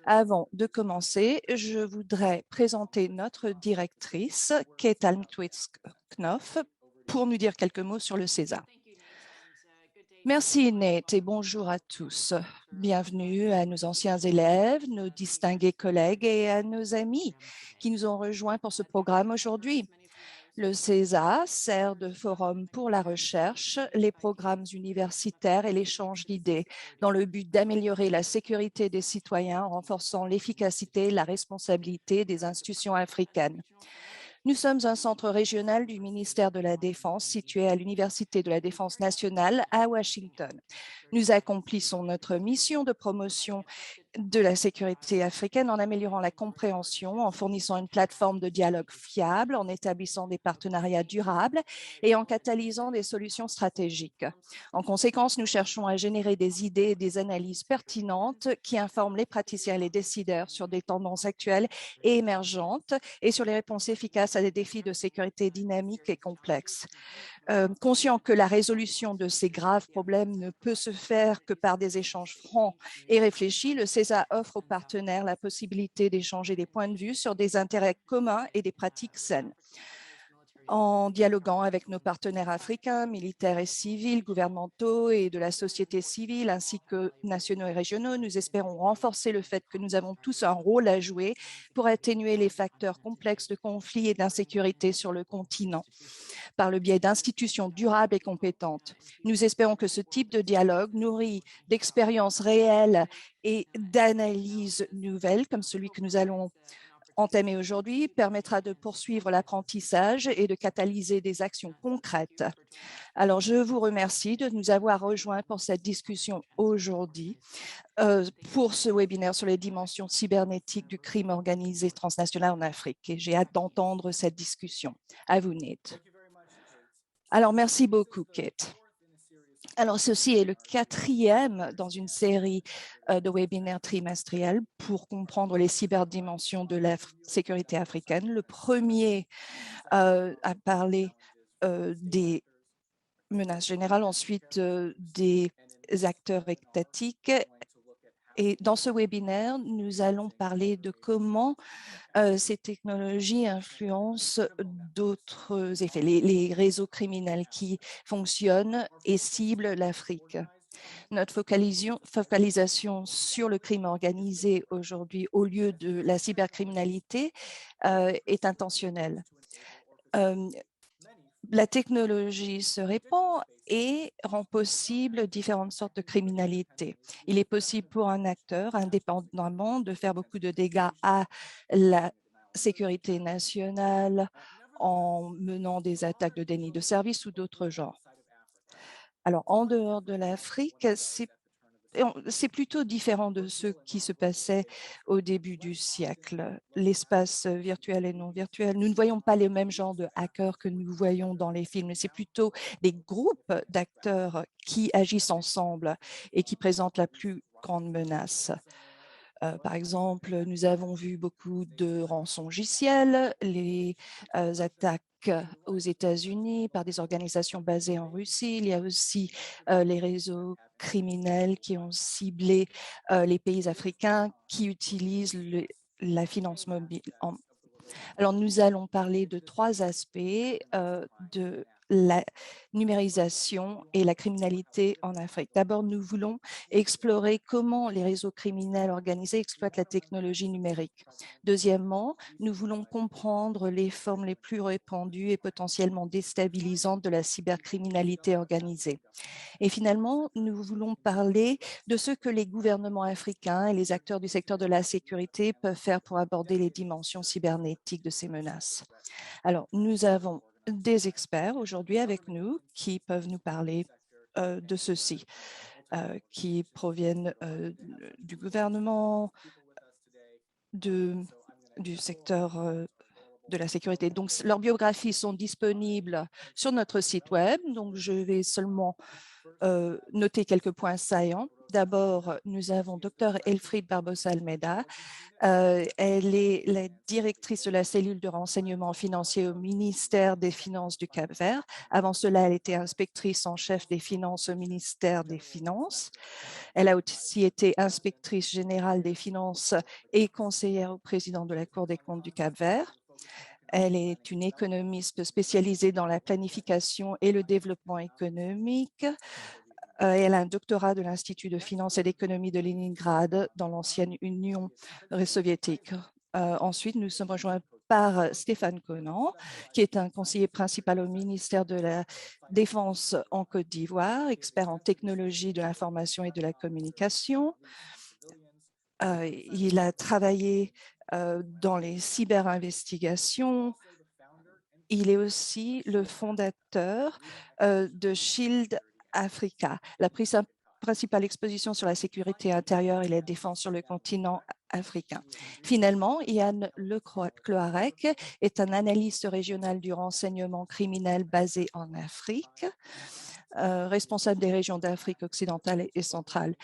Avant de commencer, je voudrais présenter notre directrice, Kate Almquist-Knopf, pour nous dire quelques mots sur le César. Merci Nate et bonjour à tous. Bienvenue à nos anciens élèves, nos distingués collègues et à nos amis qui nous ont rejoints pour ce programme aujourd'hui. Le CESA sert de forum pour la recherche, les programmes universitaires et l'échange d'idées dans le but d'améliorer la sécurité des citoyens en renforçant l'efficacité et la responsabilité des institutions africaines. Nous sommes un centre régional du ministère de la Défense situé à l'Université de la Défense nationale à Washington. Nous accomplissons notre mission de promotion de la sécurité africaine en améliorant la compréhension, en fournissant une plateforme de dialogue fiable, en établissant des partenariats durables et en catalysant des solutions stratégiques. En conséquence, nous cherchons à générer des idées et des analyses pertinentes qui informent les praticiens et les décideurs sur des tendances actuelles et émergentes et sur les réponses efficaces à des défis de sécurité dynamiques et complexes. Conscient que la résolution de ces graves problèmes ne peut se faire que par des échanges francs et réfléchis, le CESA offre aux partenaires la possibilité d'échanger des points de vue sur des intérêts communs et des pratiques saines. En dialoguant avec nos partenaires africains, militaires et civils, gouvernementaux et de la société civile, ainsi que nationaux et régionaux, nous espérons renforcer le fait que nous avons tous un rôle à jouer pour atténuer les facteurs complexes de conflits et d'insécurité sur le continent par le biais d'institutions durables et compétentes. Nous espérons que ce type de dialogue, nourri d'expériences réelles et d'analyses nouvelles, comme celui que nous allons entamer aujourd'hui, permettra de poursuivre l'apprentissage et de catalyser des actions concrètes. Alors, je vous remercie de nous avoir rejoints pour cette discussion aujourd'hui, pour ce webinaire sur les dimensions cybernétiques du crime organisé transnational en Afrique. Et j'ai hâte d'entendre cette discussion. À vous, Nate. Alors, merci beaucoup, Kate. Alors, ceci est le 4e dans une série de webinaires trimestriels pour comprendre les cyberdimensions de la sécurité africaine. Le premier a parlé des menaces générales, ensuite des acteurs étatiques. Et dans ce webinaire, nous allons parler de comment ces technologies influencent d'autres effets, les réseaux criminels qui fonctionnent et ciblent l'Afrique. Notre focalisation sur le crime organisé aujourd'hui au lieu de la cybercriminalité est intentionnelle. La technologie se répand et rend possible différentes sortes de criminalité. Il est possible pour un acteur, indépendamment, de faire beaucoup de dégâts à la sécurité nationale en menant des attaques de déni de service ou d'autres genres. Alors, en dehors de l'Afrique, c'est plutôt différent de ce qui se passait au début du siècle. L'espace virtuel et non virtuel, nous ne voyons pas les mêmes genres de hackers que nous voyons dans les films. C'est plutôt des groupes d'acteurs qui agissent ensemble et qui présentent la plus grande menace. Par exemple, nous avons vu beaucoup de rançongiciels, les attaques aux États-Unis par des organisations basées en Russie. Il y a aussi les réseaux criminels qui ont ciblé les pays africains qui utilisent la finance mobile. Alors, nous allons parler de 3 aspects de la numérisation et la criminalité en Afrique. D'abord, nous voulons explorer comment les réseaux criminels organisés exploitent la technologie numérique. Deuxièmement, nous voulons comprendre les formes les plus répandues et potentiellement déstabilisantes de la cybercriminalité organisée. Et finalement, nous voulons parler de ce que les gouvernements africains et les acteurs du secteur de la sécurité peuvent faire pour aborder les dimensions cybernétiques de ces menaces. Alors, nous avons des experts aujourd'hui avec nous qui peuvent nous parler de ceci, qui proviennent du gouvernement, du secteur de la sécurité. Donc, leurs biographies sont disponibles sur notre site Web. Donc, je vais seulement noter quelques points saillants. D'abord, nous avons Dr Elfriede Barbosa Almeida. Elle est la directrice de la cellule de renseignement financier au ministère des Finances du Cap-Vert. Avant cela, elle était inspectrice en chef des finances au ministère des Finances. Elle a aussi été inspectrice générale des finances et conseillère au président de la Cour des comptes du Cap-Vert. Elle est une économiste spécialisée dans la planification et le développement économique. Elle a un doctorat de l'Institut de finance et d'économie de Leningrad dans l'ancienne Union soviétique. Ensuite, nous sommes rejoints par Stéphane Conan, qui est un conseiller principal au ministère de la Défense en Côte d'Ivoire, expert en technologie de l'information et de la communication. Il a travaillé dans les cyberinvestigations. Il est aussi le fondateur de Shield Africa, la principale exposition sur la sécurité intérieure et la défense sur le continent africain. Finalement, Yann Lecloarec est un analyste régional du renseignement criminel basé en Afrique, responsable des régions d'Afrique occidentale et centrale.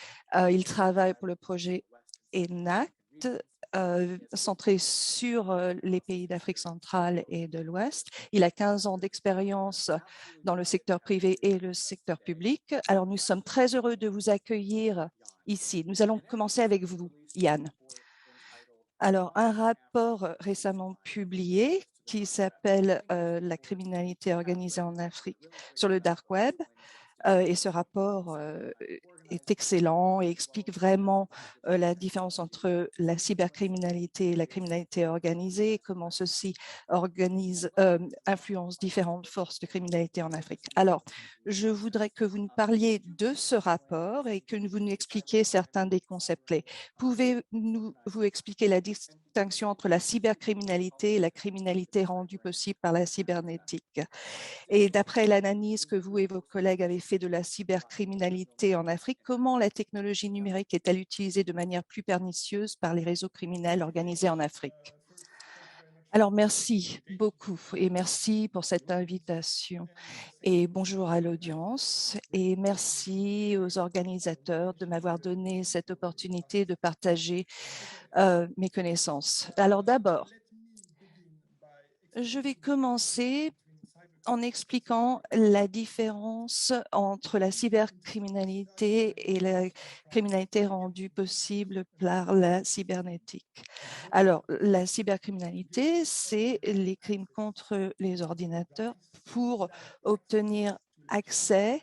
Il travaille pour le projet ENACT, centré sur les pays d'Afrique centrale et de l'Ouest. Il a 15 ans d'expérience dans le secteur privé et le secteur public. Alors, nous sommes très heureux de vous accueillir ici. Nous allons commencer avec vous, Yann. Alors, un rapport récemment publié qui s'appelle La criminalité organisée en Afrique sur le dark web. Et ce rapport est excellent et explique vraiment la différence entre la cybercriminalité et la criminalité organisée et comment ceci influence différentes forces de criminalité en Afrique. Alors, je voudrais que vous nous parliez de ce rapport et que vous nous expliquiez certains des concepts clés. Pouvez-vous expliquer la distinction entre la cybercriminalité et la criminalité rendue possible par la cybernétique? Et d'après l'analyse que vous et vos collègues avez fait de la cybercriminalité en Afrique, comment la technologie numérique est-elle utilisée de manière plus pernicieuse par les réseaux criminels organisés en Afrique? Alors, merci beaucoup et merci pour cette invitation. Et bonjour à l'audience et merci aux organisateurs de m'avoir donné cette opportunité de partager mes connaissances. Alors d'abord, je vais commencer en expliquant la différence entre la cybercriminalité et la criminalité rendue possible par la cybernétique. Alors, la cybercriminalité, c'est les crimes contre les ordinateurs pour obtenir accès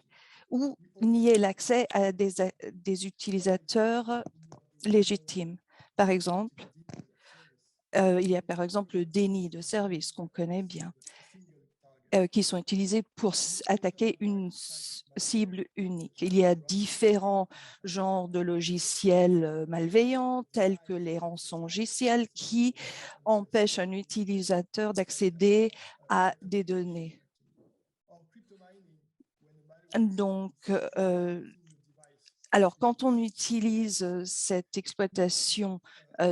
ou nier l'accès à des utilisateurs légitimes. Par exemple, il y a par exemple le déni de service qu'on connaît bien, qui sont utilisés pour attaquer une cible unique. Il y a différents genres de logiciels malveillants, tels que les rançongiciels, qui empêchent un utilisateur d'accéder à des données. Donc, alors, quand on utilise cette exploitation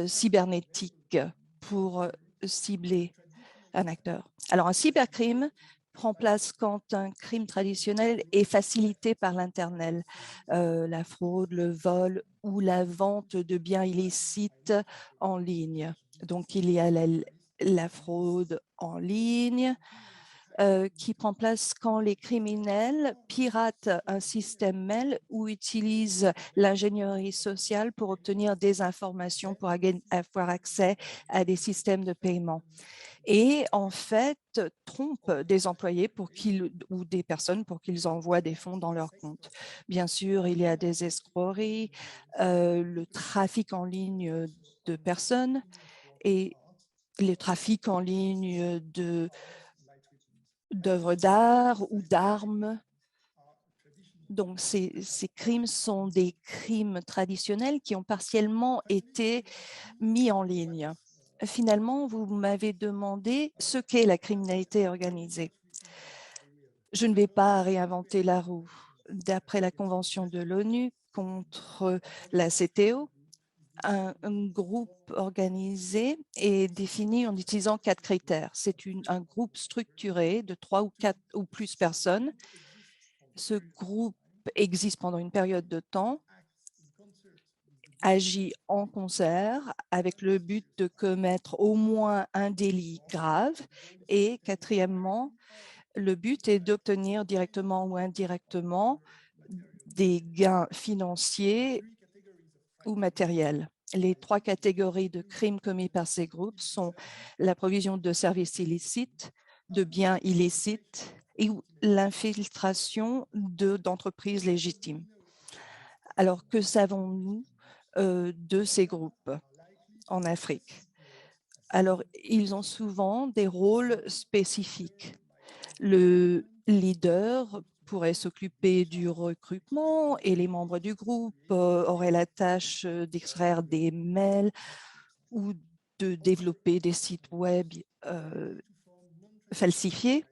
cybernétique pour cibler un acteur. Alors, un cybercrime prend place quand un crime traditionnel est facilité par l'Internet, la fraude, le vol ou la vente de biens illicites en ligne. Donc, il y a la fraude en ligne, qui prend place quand les criminels piratent un système mail ou utilisent l'ingénierie sociale pour obtenir des informations pour avoir accès à des systèmes de paiement. Et en fait, trompent des employés ou des personnes pour qu'ils envoient des fonds dans leur compte. Bien sûr, il y a des escroqueries, le trafic en ligne de personnes et le trafic en ligne d'œuvres d'art ou d'armes. Donc, ces crimes sont des crimes traditionnels qui ont partiellement été mis en ligne. Finalement, vous m'avez demandé ce qu'est la criminalité organisée. Je ne vais pas réinventer la roue. D'après la Convention de l'ONU contre la CTO, Un groupe organisé est défini en utilisant 4 critères. C'est un groupe structuré de 3 ou 4 ou plus personnes. Ce groupe existe pendant une période de temps, agit en concert avec le but de commettre au moins un délit grave et quatrièmement, le but est d'obtenir directement ou indirectement des gains financiers ou matériels. Les 3 catégories de crimes commis par ces groupes sont la provision de services illicites, de biens illicites et l'infiltration d'entreprises légitimes. Alors, que savons-nous de ces groupes en Afrique? Alors, ils ont souvent des rôles spécifiques. Le leader pourrait s'occuper du recrutement et les membres du groupe auraient la tâche d'extraire des mails ou de développer des sites web falsifiés.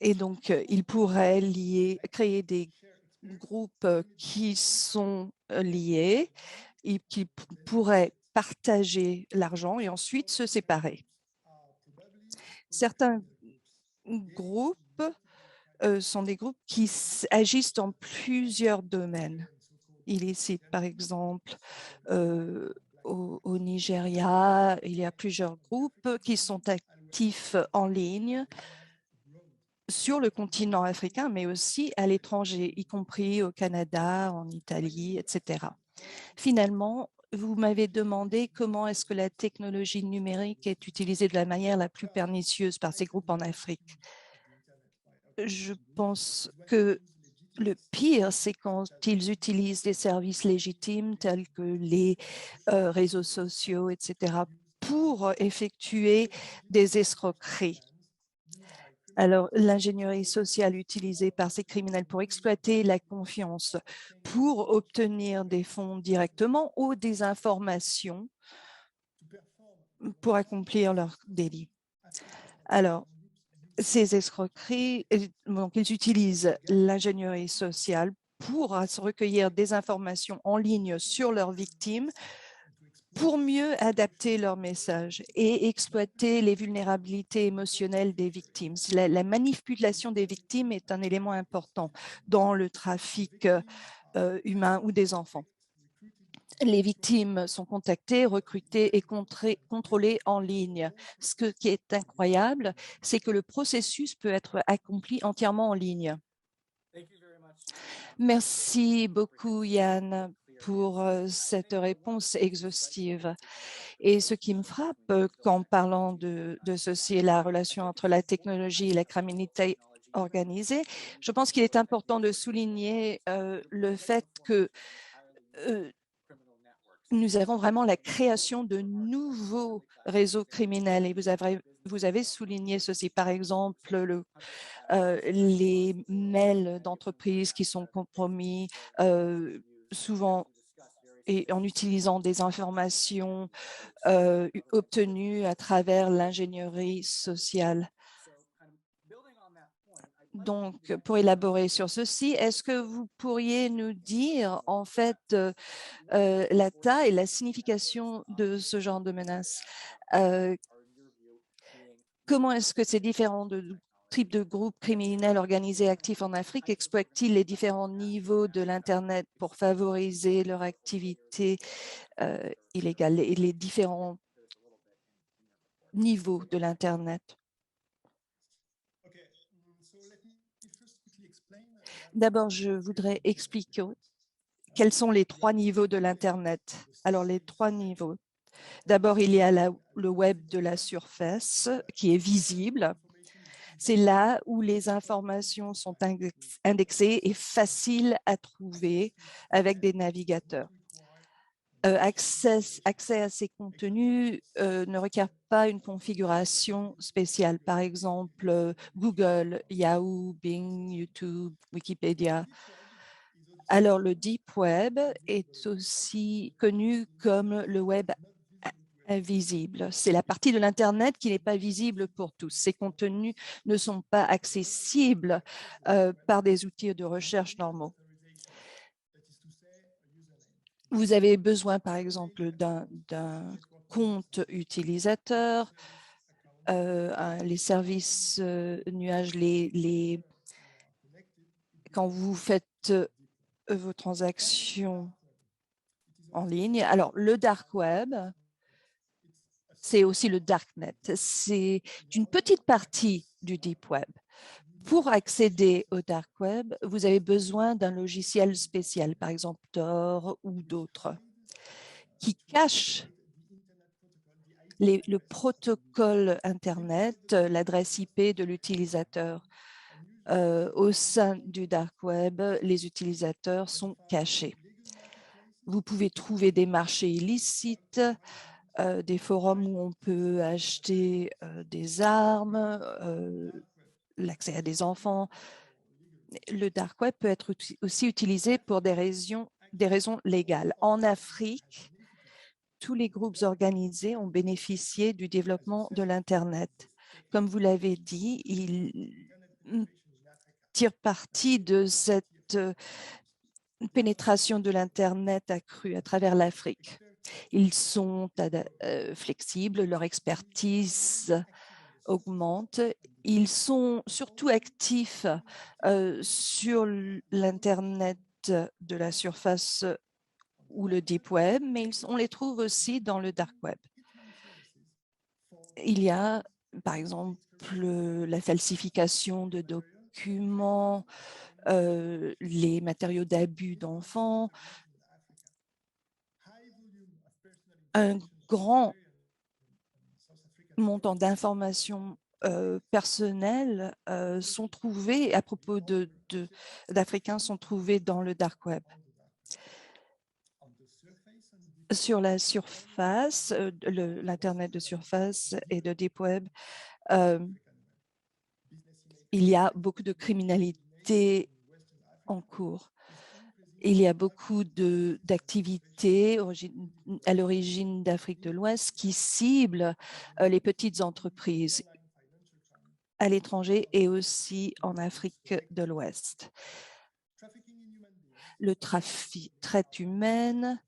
Et donc, ils pourraient créer des groupes qui sont liés et qui pourraient partager l'argent et ensuite se séparer. Certains groupes sont des groupes qui agissent dans plusieurs domaines illicites. Par exemple, au Nigeria, il y a plusieurs groupes qui sont actifs en ligne sur le continent africain, mais aussi à l'étranger, y compris au Canada, en Italie, etc. Finalement, vous m'avez demandé comment est-ce que la technologie numérique est utilisée de la manière la plus pernicieuse par ces groupes en Afrique. Je pense que le pire, c'est quand ils utilisent des services légitimes tels que les réseaux sociaux, etc., pour effectuer des escroqueries. Alors, l'ingénierie sociale utilisée par ces criminels pour exploiter la confiance, pour obtenir des fonds directement ou des informations pour accomplir leurs délits. Alors, ces escroqueries, donc, ils utilisent l'ingénierie sociale pour recueillir des informations en ligne sur leurs victimes pour mieux adapter leur message et exploiter les vulnérabilités émotionnelles des victimes. La manipulation des victimes est un élément important dans le trafic humain ou des enfants. Les victimes sont contactées, recrutées et contrôlées en ligne. Ce qui est incroyable, c'est que le processus peut être accompli entièrement en ligne. Merci beaucoup, Yann, pour cette réponse exhaustive. Et ce qui me frappe quand parlant de ceci, la relation entre la technologie et la criminalité organisée, je pense qu'il est important de souligner le fait que nous avons vraiment la création de nouveaux réseaux criminels et vous avez souligné ceci, par exemple, les mails d'entreprises qui sont compromis souvent et en utilisant des informations obtenues à travers l'ingénierie sociale. Donc, pour élaborer sur ceci, est-ce que vous pourriez nous dire en fait la taille et la signification de ce genre de menaces? Comment est-ce que ces différents types de groupes criminels organisés actifs en Afrique exploitent-ils les différents niveaux de l'Internet pour favoriser leur activité illégale et les différents niveaux de l'Internet? D'abord, je voudrais expliquer quels sont les 3 niveaux de l'Internet. Alors, les 3 niveaux. D'abord, il y a le web de la surface qui est visible. C'est là où les informations sont indexées et faciles à trouver avec des navigateurs. Accès à ces contenus ne requiert pas une configuration spéciale. Par exemple, Google, Yahoo, Bing, YouTube, Wikipédia. Alors, le Deep Web est aussi connu comme le web invisible. C'est la partie de l'Internet qui n'est pas visible pour tous. Ces contenus ne sont pas accessibles par des outils de recherche normaux. Vous avez besoin, par exemple, d'un compte utilisateur, les services nuages, quand vous faites vos transactions en ligne. Alors, le dark web, c'est aussi le darknet. C'est une petite partie du deep web. Pour accéder au dark web, vous avez besoin d'un logiciel spécial, par exemple Tor ou d'autres, qui cachent le protocole Internet, l'adresse IP de l'utilisateur. Au sein du dark web, les utilisateurs sont cachés. Vous pouvez trouver des marchés illicites, des forums où on peut acheter des armes, l'accès à des enfants. Le dark web peut être aussi utilisé pour des raisons légales. En Afrique, tous les groupes organisés ont bénéficié du développement de l'Internet. Comme vous l'avez dit, ils tirent parti de cette pénétration de l'Internet accrue à travers l'Afrique. Ils sont flexibles, leur expertise augmente. Ils sont surtout actifs sur l'Internet de la surface ou le deep web, mais on les trouve aussi dans le dark web. Il y a, par exemple, la falsification de documents, les matériaux d'abus d'enfants, un grand montant d'informations personnelles sont trouvées à propos d'Africains sont trouvés dans le dark web. Sur la surface, l'Internet de surface et de deep web, il y a beaucoup de criminalité en cours. Il y a beaucoup d'activités à l'origine d'Afrique de l'Ouest qui ciblent les petites entreprises à l'étranger et aussi en Afrique de l'Ouest. Le traite humaine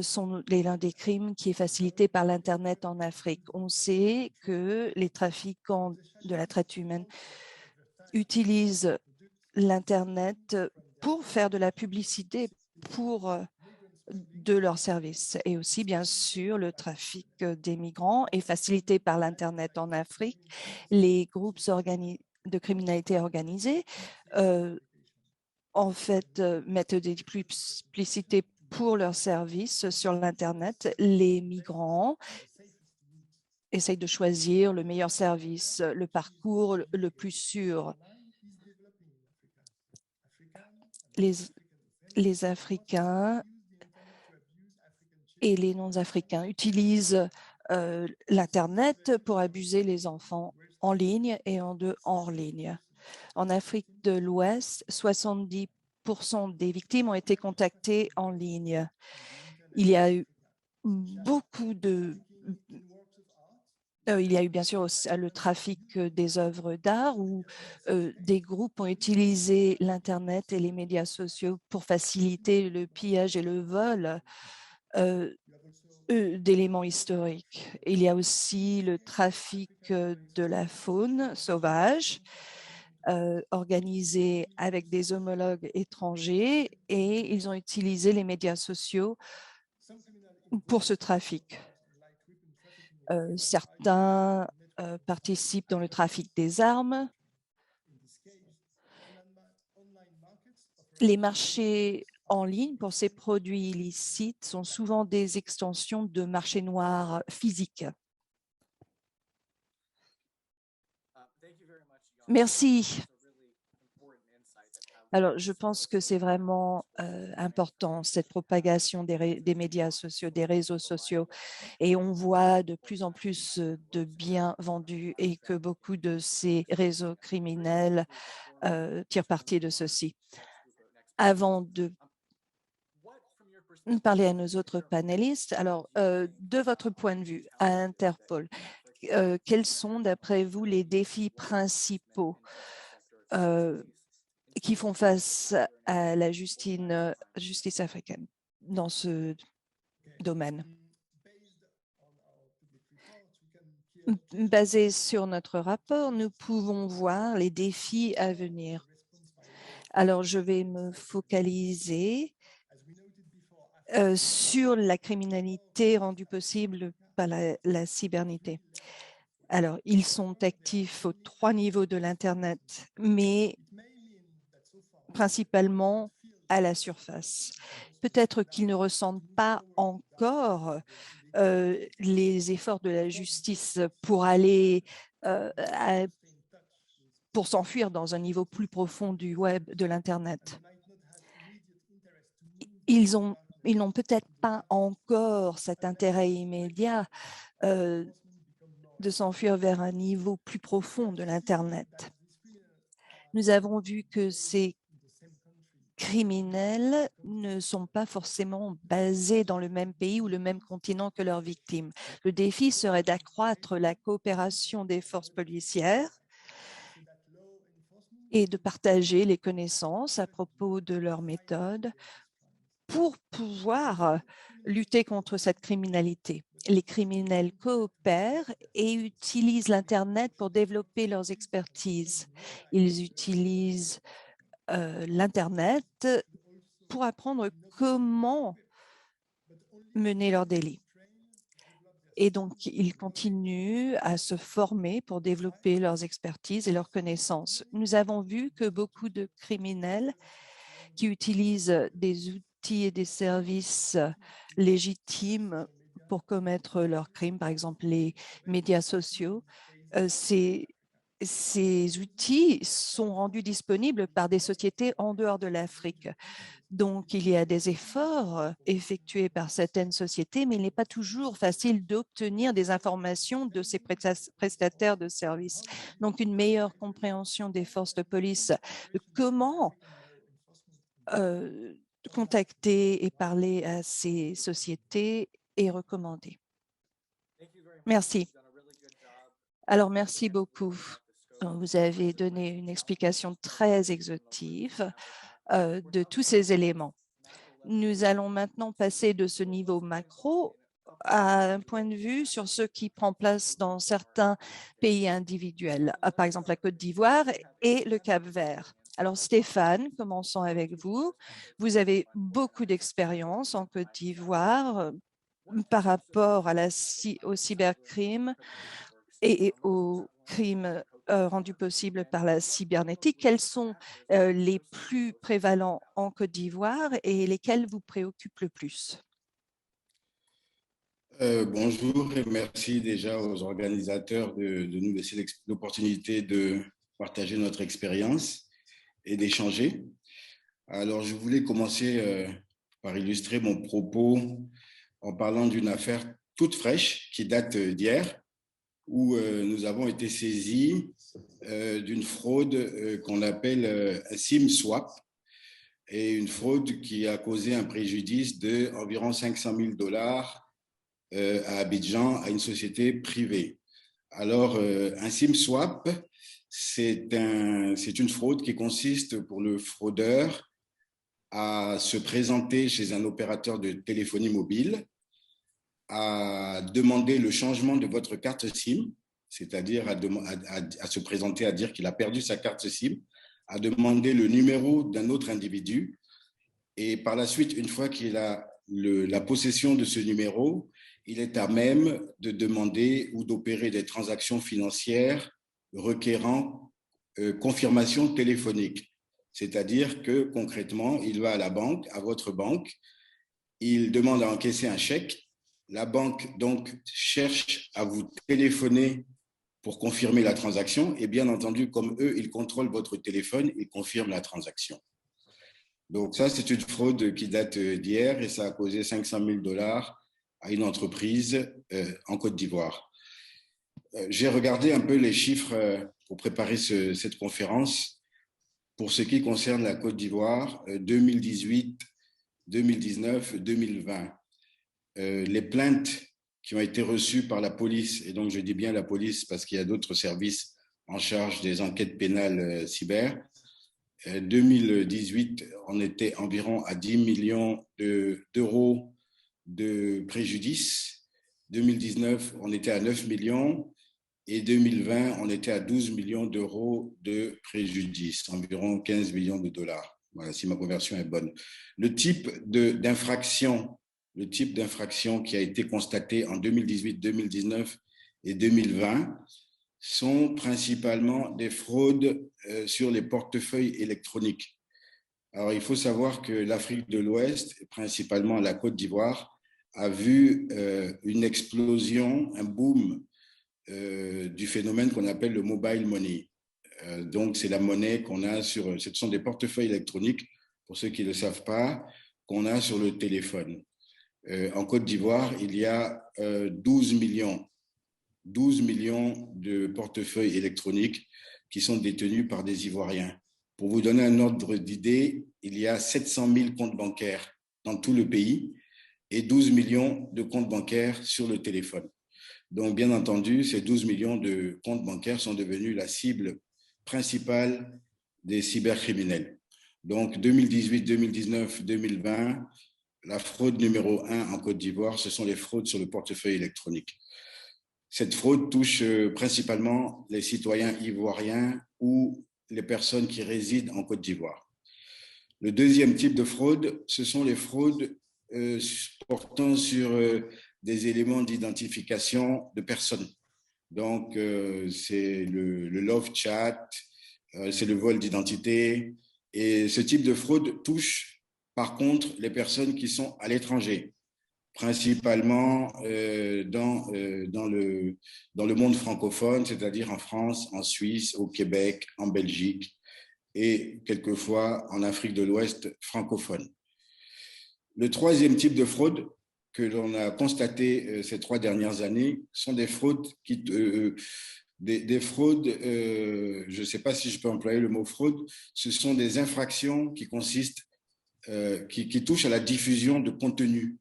sont l'un des crimes qui est facilité par l'Internet en Afrique. On sait que les trafiquants de la traite humaine utilisent l'Internet pour faire de la publicité pour de leurs services. Et aussi, bien sûr, le trafic des migrants est facilité par l'Internet en Afrique. Les groupes de criminalité organisée, en fait, mettent des publicités pour leurs services sur l'Internet. Les migrants essayent de choisir le meilleur service, le parcours le plus sûr. Les Africains et les non-africains utilisent l'Internet pour abuser les enfants en ligne et hors ligne. En Afrique de l'Ouest, 70% des victimes ont été contactées en ligne. Il y a eu beaucoup il y a eu bien sûr le trafic des œuvres d'art où des groupes ont utilisé l'Internet et les médias sociaux pour faciliter le pillage et le vol d'éléments historiques. Il y a aussi le trafic de la faune sauvage organisé avec des homologues étrangers et ils ont utilisé les médias sociaux pour ce trafic. Certains participent dans le trafic des armes. Les marchés en ligne pour ces produits illicites sont souvent des extensions de marchés noirs physiques. Merci. Alors, je pense que c'est vraiment important, cette propagation des médias sociaux, des réseaux sociaux. Et on voit de plus en plus de biens vendus et que beaucoup de ces réseaux criminels tirent parti de ceci. Avant de parler à nos autres panélistes, alors, de votre point de vue, à Interpol, quels sont, d'après vous, les défis principaux qui font face à la justice africaine? dans ce domaine. Basé sur notre rapport, nous pouvons voir les défis à venir. Alors, je vais me focaliser sur la criminalité rendue possible par la cybernétique. Alors, ils sont actifs aux 3 niveaux de l'Internet, mais principalement à la surface. Peut-être qu'ils ne ressentent pas encore les efforts de la justice pour aller pour s'enfuir dans un niveau plus profond du web, de l'Internet. Ils n'ont peut-être pas encore cet intérêt immédiat de s'enfuir vers un niveau plus profond de l'Internet. Nous avons vu que ces criminels ne sont pas forcément basés dans le même pays ou le même continent que leurs victimes. Le défi serait d'accroître la coopération des forces policières et de partager les connaissances à propos de leurs méthodes pour pouvoir lutter contre cette criminalité. Les criminels coopèrent et utilisent l'Internet pour développer leurs expertises. Ils utilisent l'Internet pour apprendre comment mener leurs délits. Et donc, ils continuent à se former pour développer leurs expertises et leurs connaissances. Nous avons vu que beaucoup de criminels qui utilisent des outils et des services légitimes pour commettre leurs crimes, par exemple les médias sociaux, ces outils sont rendus disponibles par des sociétés en dehors de l'Afrique. Donc, il y a des efforts effectués par certaines sociétés, mais il n'est pas toujours facile d'obtenir des informations de ces prestataires de services. Donc, une meilleure compréhension des forces de police de comment contacter et parler à ces sociétés est recommandée. Merci. Alors, merci beaucoup. Vous avez donné une explication très exhaustive de tous ces éléments. Nous allons maintenant passer de ce niveau macro à un point de vue sur ce qui prend place dans certains pays individuels, par exemple la Côte d'Ivoire et le Cap-Vert. Alors Stéphane, commençons avec vous. Vous avez beaucoup d'expérience en Côte d'Ivoire par rapport au cybercrime et aux crimes rendus possibles par la cybernétique. Quels sont les plus prévalents en Côte d'Ivoire et lesquels vous préoccupent le plus? Bonjour et merci déjà aux organisateurs de nous laisser l'opportunité de partager notre expérience et d'échanger. Alors, je voulais commencer par illustrer mon propos en parlant d'une affaire toute fraîche qui date d'hier, où nous avons été saisis d'une fraude qu'on appelle un SIM swap, et une fraude qui a causé un préjudice d'environ 500 000 $ à Abidjan à une société privée. Alors, un SIM swap, c'est une fraude qui consiste pour le fraudeur à se présenter chez un opérateur de téléphonie mobile, à demander le changement de votre carte SIM, c'est-à-dire à se présenter, à dire qu'il a perdu sa carte SIM, à demander le numéro d'un autre individu, et par la suite, une fois qu'il a la possession de ce numéro, il est à même de demander ou d'opérer des transactions financières requérant confirmation téléphonique. C'est-à-dire que concrètement, il va à la banque, à votre banque, il demande à encaisser un chèque. La banque donc cherche à vous téléphoner pour confirmer la transaction. Et bien entendu, comme eux, ils contrôlent votre téléphone, ils confirment la transaction. Donc ça, c'est une fraude qui date d'hier et ça a causé 500 000 $ à une entreprise en Côte d'Ivoire. J'ai regardé un peu les chiffres pour préparer cette conférence. Pour ce qui concerne la Côte d'Ivoire, 2018, 2019, 2020, les plaintes qui ont été reçues par la police, et donc je dis bien la police parce qu'il y a d'autres services en charge des enquêtes pénales cyber, 2018, on était environ à 10 millions d'euros de préjudice. 2019, on était à 9 millions. Et 2020, on était à 12 millions d'euros de préjudice, environ 15 millions de dollars. Voilà, si ma conversion est bonne. Le type d'infraction qui a été constaté en 2018, 2019 et 2020 sont principalement des fraudes sur les portefeuilles électroniques. Alors, il faut savoir que l'Afrique de l'Ouest, principalement la Côte d'Ivoire, a vu une explosion, un boom du phénomène qu'on appelle le mobile money. Donc, c'est la monnaie qu'on a sur... Ce sont des portefeuilles électroniques, pour ceux qui ne le savent pas, qu'on a sur le téléphone. En Côte d'Ivoire, il y a 12 millions de portefeuilles électroniques qui sont détenus par des Ivoiriens. Pour vous donner un ordre d'idée, il y a 700 000 comptes bancaires dans tout le pays et 12 millions de comptes bancaires sur le téléphone. Donc, bien entendu, ces 12 millions de comptes bancaires sont devenus la cible principale des cybercriminels. Donc, 2018, 2019, 2020, la fraude numéro 1 en Côte d'Ivoire, ce sont les fraudes sur le portefeuille électronique. Cette fraude touche principalement les citoyens ivoiriens ou les personnes qui résident en Côte d'Ivoire. Le deuxième type de fraude, ce sont les fraudes portant sur des éléments d'identification de personnes. Donc, c'est le love chat, c'est le vol d'identité. Et ce type de fraude touche, par contre, les personnes qui sont à l'étranger, principalement dans le monde francophone, c'est-à-dire en France, en Suisse, au Québec, en Belgique et quelquefois en Afrique de l'Ouest francophone. Le troisième type de fraude que l'on a constaté ces 3 dernières années sont des fraudes des fraudes, je ne sais pas si je peux employer le mot fraude, ce sont des infractions qui consistent, qui touchent à la diffusion de contenu.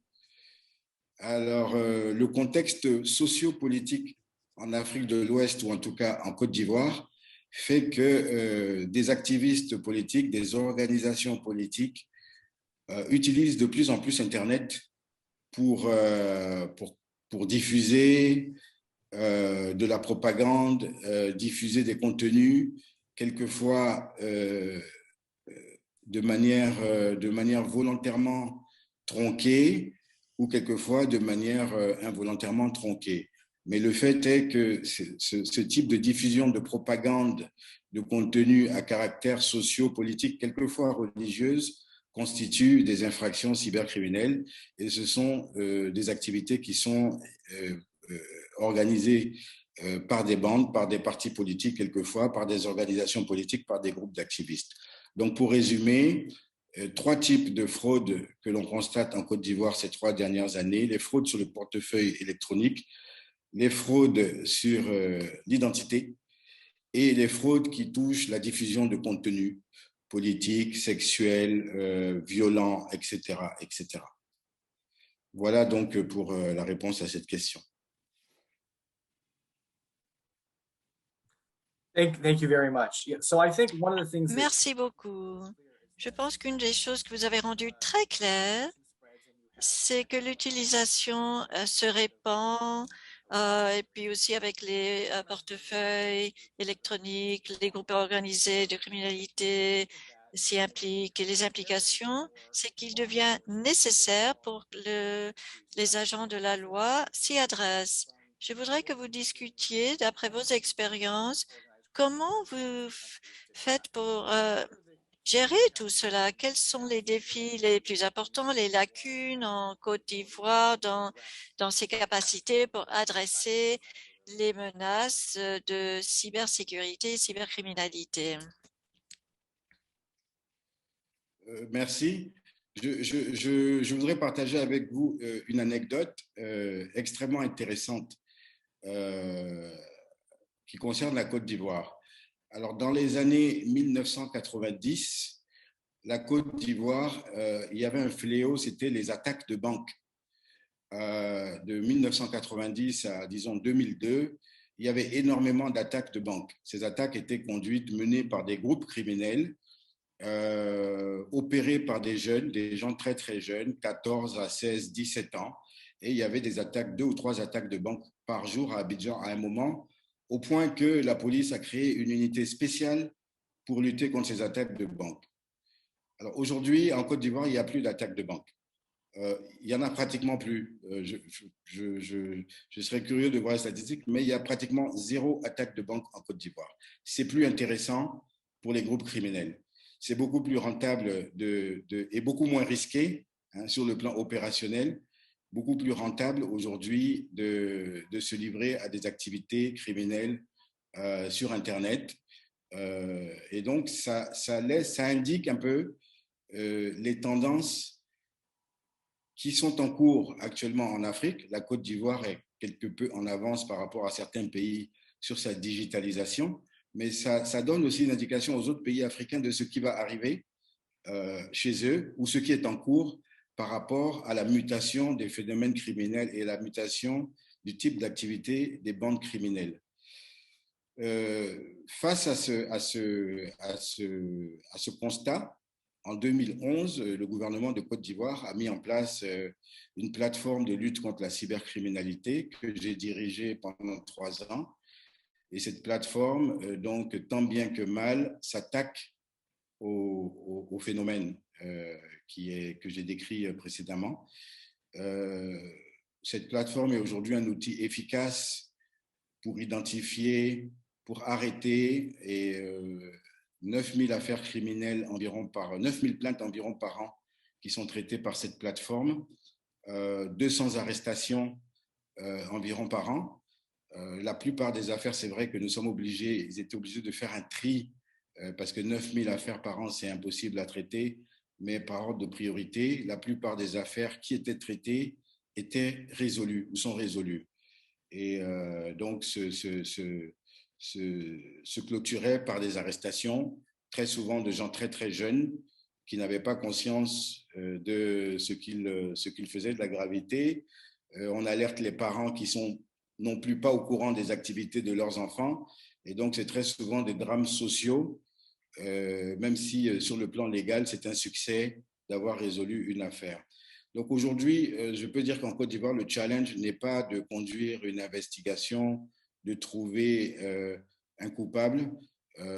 Alors, le contexte sociopolitique en Afrique de l'Ouest, ou en tout cas en Côte d'Ivoire, fait que des activistes politiques, des organisations politiques utilisent de plus en plus Internet pour diffuser de la propagande, diffuser des contenus, quelquefois de manière volontairement tronquée ou quelquefois de manière involontairement tronquée. Mais le fait est que ce type de diffusion de propagande, de contenu à caractère socio-politique, quelquefois religieuse, constitue des infractions cybercriminelles et ce sont des activités qui sont organisées par des bandes, par des partis politiques quelquefois, par des organisations politiques, par des groupes d'activistes. Donc pour résumer, 3 types de fraudes que l'on constate en Côte d'Ivoire ces 3 dernières années: les fraudes sur le portefeuille électronique, les fraudes sur l'identité et les fraudes qui touchent la diffusion de contenus politiques, sexuels, violents, etc., etc. Voilà donc pour la réponse à cette question. Thank you very much. Yeah, so I think one of the things Merci beaucoup. Je pense qu'une des choses que vous avez rendues très claires, c'est que l'utilisation se répand et puis aussi avec les portefeuilles électroniques, les groupes organisés de criminalité s'y impliquent et les implications, c'est qu'il devient nécessaire pour les agents de la loi s'y adressent. Je voudrais que vous discutiez, d'après vos expériences, comment vous faites pour gérer tout cela? Quels sont les défis les plus importants, les lacunes en Côte d'Ivoire dans ses capacités pour adresser les menaces de cybersécurité et cybercriminalité? Merci. Je voudrais partager avec vous une anecdote extrêmement intéressante qui concerne la Côte d'Ivoire. Alors, dans les années 1990, la Côte d'Ivoire, il y avait un fléau, c'était les attaques de banques. De 1990 à, disons, 2002, il y avait énormément d'attaques de banques. Ces attaques étaient conduites, menées par des groupes criminels opérés par des jeunes, des gens très très jeunes, 14 à 16, 17 ans. Et il y avait des attaques, 2 ou 3 attaques de banque par jour à Abidjan à un moment, au point que la police a créé une unité spéciale pour lutter contre ces attaques de banque. Alors aujourd'hui, en Côte d'Ivoire, il n'y a plus d'attaques de banque. Il n'y en a pratiquement plus. Je serais curieux de voir les statistiques, mais il y a pratiquement 0 attaque de banque en Côte d'Ivoire. C'est plus intéressant pour les groupes criminels. C'est beaucoup plus rentable et beaucoup moins risqué sur le plan opérationnel, beaucoup plus rentable aujourd'hui de se livrer à des activités criminelles sur Internet. Et donc, ça indique un peu les tendances qui sont en cours actuellement en Afrique. La Côte d'Ivoire est quelque peu en avance par rapport à certains pays sur sa digitalisation, mais ça donne aussi une indication aux autres pays africains de ce qui va arriver chez eux ou ce qui est en cours par rapport à la mutation des phénomènes criminels et la mutation du type d'activité des bandes criminelles. Face à ce constat, en 2011, le gouvernement de Côte d'Ivoire a mis en place une plateforme de lutte contre la cybercriminalité que j'ai dirigée pendant 3 ans. Et cette plateforme, donc, tant bien que mal, s'attaque au phénomène que j'ai décrit précédemment. Cette plateforme est aujourd'hui un outil efficace pour identifier, pour arrêter et 9000 affaires criminelles environ 9000 plaintes environ par an qui sont traitées par cette plateforme, 200 arrestations environ par an. La plupart des affaires, c'est vrai que ils étaient obligés de faire un tri parce que 9000 affaires par an, c'est impossible à traiter, mais par ordre de priorité, la plupart des affaires qui étaient traitées étaient résolues ou sont résolues. Et donc, se clôturait par des arrestations, très souvent de gens très très jeunes qui n'avaient pas conscience de ce qu'ils faisaient, de la gravité. On alerte les parents qui sont non plus pas au courant des activités de leurs enfants. Et donc, c'est très souvent des drames sociaux, même si sur le plan légal, c'est un succès d'avoir résolu une affaire. Donc aujourd'hui, je peux dire qu'en Côte d'Ivoire, le challenge n'est pas de conduire une investigation, de trouver un coupable.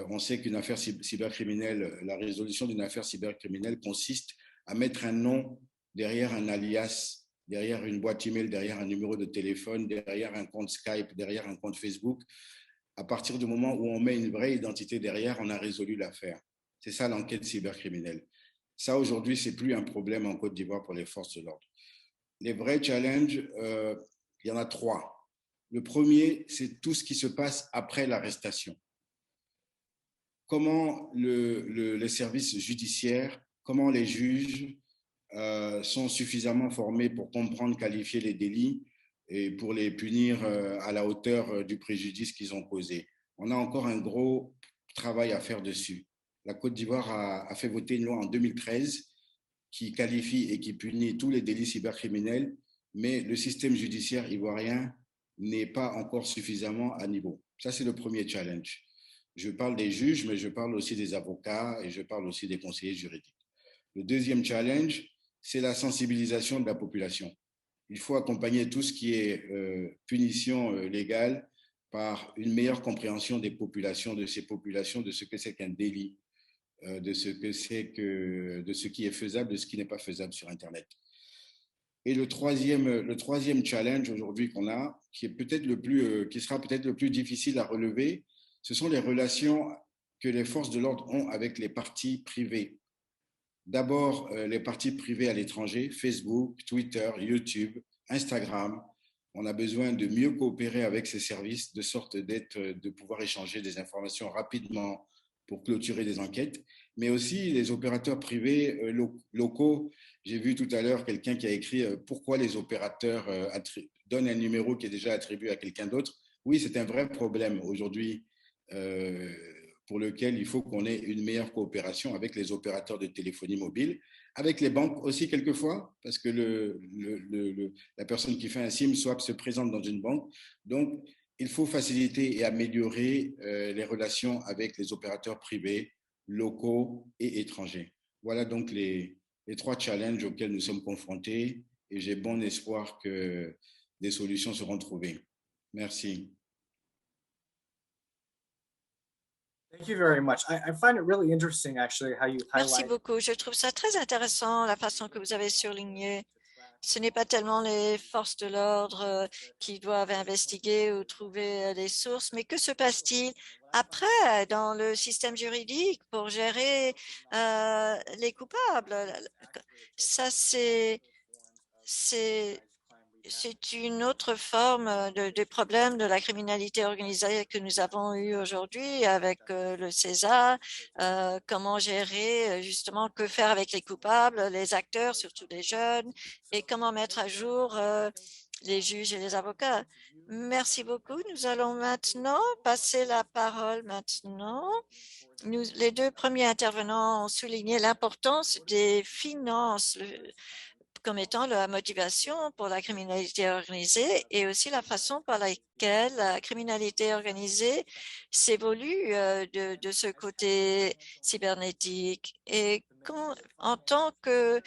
On sait qu'une affaire cybercriminelle, la résolution d'une affaire cybercriminelle consiste à mettre un nom derrière un alias, derrière une boîte email, derrière un numéro de téléphone, derrière un compte Skype, derrière un compte Facebook. À partir du moment où on met une vraie identité derrière, on a résolu l'affaire. C'est ça l'enquête cybercriminelle. Ça, aujourd'hui, ce n'est plus un problème en Côte d'Ivoire pour les forces de l'ordre. Les vrais challenges, il y en a 3. Le premier, c'est tout ce qui se passe après l'arrestation. Comment les services judiciaires, comment les juges sont suffisamment formés pour comprendre, qualifier les délits et pour les punir à la hauteur du préjudice qu'ils ont causé. On a encore un gros travail à faire dessus. La Côte d'Ivoire a fait voter une loi en 2013 qui qualifie et qui punit tous les délits cybercriminels, mais le système judiciaire ivoirien n'est pas encore suffisamment à niveau. Ça, c'est le premier challenge. Je parle des juges, mais je parle aussi des avocats et je parle aussi des conseillers juridiques. Le deuxième challenge, c'est la sensibilisation de la population. Il faut accompagner tout ce qui est punition légale par une meilleure compréhension des populations, de ces populations, de ce que c'est qu'un délit, de ce qui est faisable, de ce qui n'est pas faisable sur Internet. Et le troisième challenge aujourd'hui qu'on a, qui sera peut-être le plus difficile à relever, ce sont les relations que les forces de l'ordre ont avec les partis privés. D'abord, les partis privés à l'étranger, Facebook, Twitter, YouTube, Instagram. On a besoin de mieux coopérer avec ces services de sorte de pouvoir échanger des informations rapidement pour clôturer des enquêtes, mais aussi les opérateurs privés locaux. J'ai vu tout à l'heure quelqu'un qui a écrit pourquoi les opérateurs donnent un numéro qui est déjà attribué à quelqu'un d'autre. Oui, c'est un vrai problème aujourd'hui pour lequel il faut qu'on ait une meilleure coopération avec les opérateurs de téléphonie mobile, avec les banques aussi quelquefois, parce que la personne qui fait un SIM swap se présente dans une banque. Donc, il faut faciliter et améliorer les relations avec les opérateurs privés locaux et étrangers. Voilà donc les trois challenges auxquels nous sommes confrontés et j'ai bon espoir que des solutions seront trouvées. Merci. Thank you very much. I find it really interesting, actually, how you Merci highlight. beaucoup. Je trouve ça très intéressant, la façon que vous avez surligné. Ce n'est pas tellement les forces de l'ordre qui doivent investiguer ou trouver les sources, mais que se passe-t-il après dans le système juridique pour gérer les coupables? Ça, c'est une autre forme de problème de la criminalité organisée que nous avons eu aujourd'hui avec le César. Comment gérer justement, que faire avec les coupables, les acteurs, surtout les jeunes, et comment mettre à jour les juges et les avocats. Merci beaucoup. Nous allons maintenant passer la parole maintenant. Les deux premiers intervenants ont souligné l'importance des finances comme étant la motivation pour la criminalité organisée et aussi la façon par laquelle la criminalité organisée s'évolue de ce côté cybernétique. Et en tant que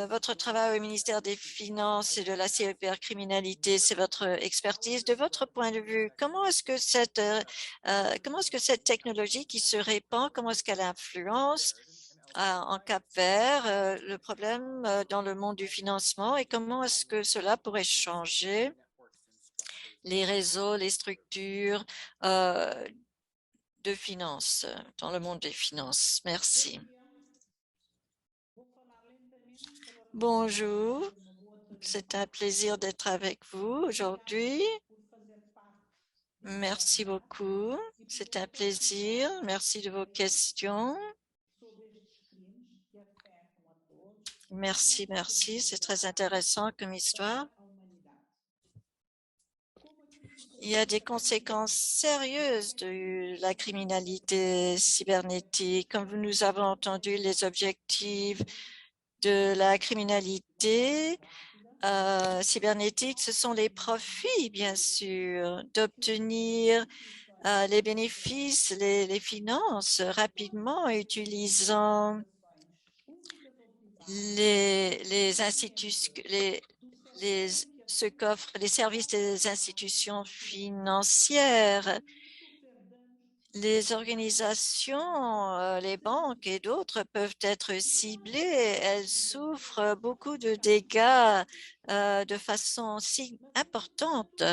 votre travail au ministère des Finances et de la cybercriminalité, c'est votre expertise, de votre point de vue, comment est-ce que cette technologie qui se répand, comment est-ce qu'elle influence en Cap-Vert, le problème dans le monde du financement et comment est-ce que cela pourrait changer les réseaux, les structures de finances dans le monde des finances. Merci. Bonjour, c'est un plaisir d'être avec vous aujourd'hui. Merci beaucoup, c'est un plaisir. Merci de vos questions. Merci, c'est très intéressant comme histoire. Il y a des conséquences sérieuses de la criminalité cybernétique. Comme nous avons entendu, les objectifs de la criminalité cybernétique, ce sont les profits, bien sûr, d'obtenir les bénéfices, les finances rapidement, utilisant les institutions, ce qu'offrent les services des institutions financières. Les organisations, les banques et d'autres peuvent être ciblées. Elles souffrent beaucoup de dégâts de façon si importante.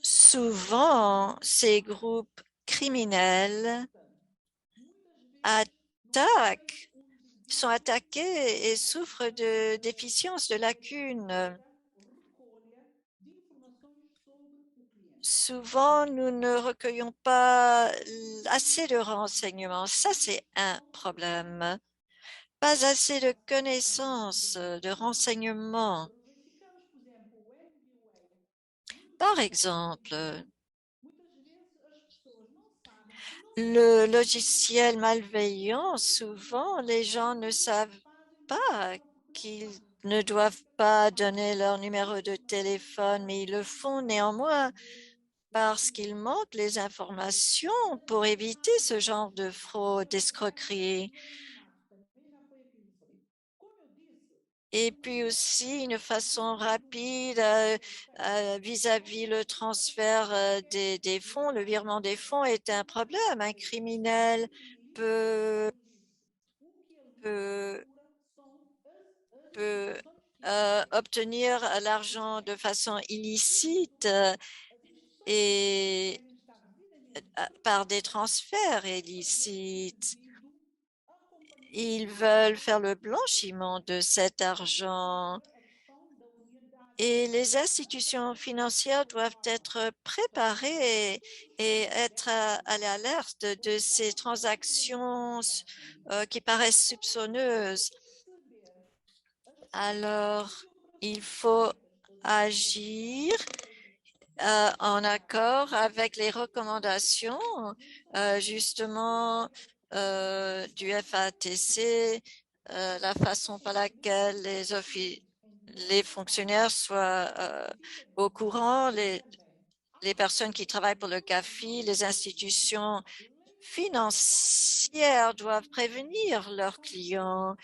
Souvent, ces groupes criminels sont attaqués et souffrent de déficiences, de lacunes. Souvent, nous ne recueillons pas assez de renseignements. Ça, c'est un problème. Pas assez de connaissances, de renseignements. Par exemple, le logiciel malveillant, souvent, les gens ne savent pas qu'ils ne doivent pas donner leur numéro de téléphone, mais ils le font néanmoins parce qu'il manque les informations pour éviter ce genre de fraude, d'escroquerie. Et puis aussi, une façon rapide vis-à-vis le transfert des fonds, le virement des fonds est un problème. Un criminel peut obtenir l'argent de façon illicite et par des transferts illicites. Ils veulent faire le blanchiment de cet argent et les institutions financières doivent être préparées et être à l'alerte de ces transactions qui paraissent soupçonneuses. Alors, il faut agir en accord avec les recommandations justement du FATC, la façon par laquelle les fonctionnaires soient au courant, les personnes qui travaillent pour le CAFI, les institutions financières doivent prévenir leurs clients.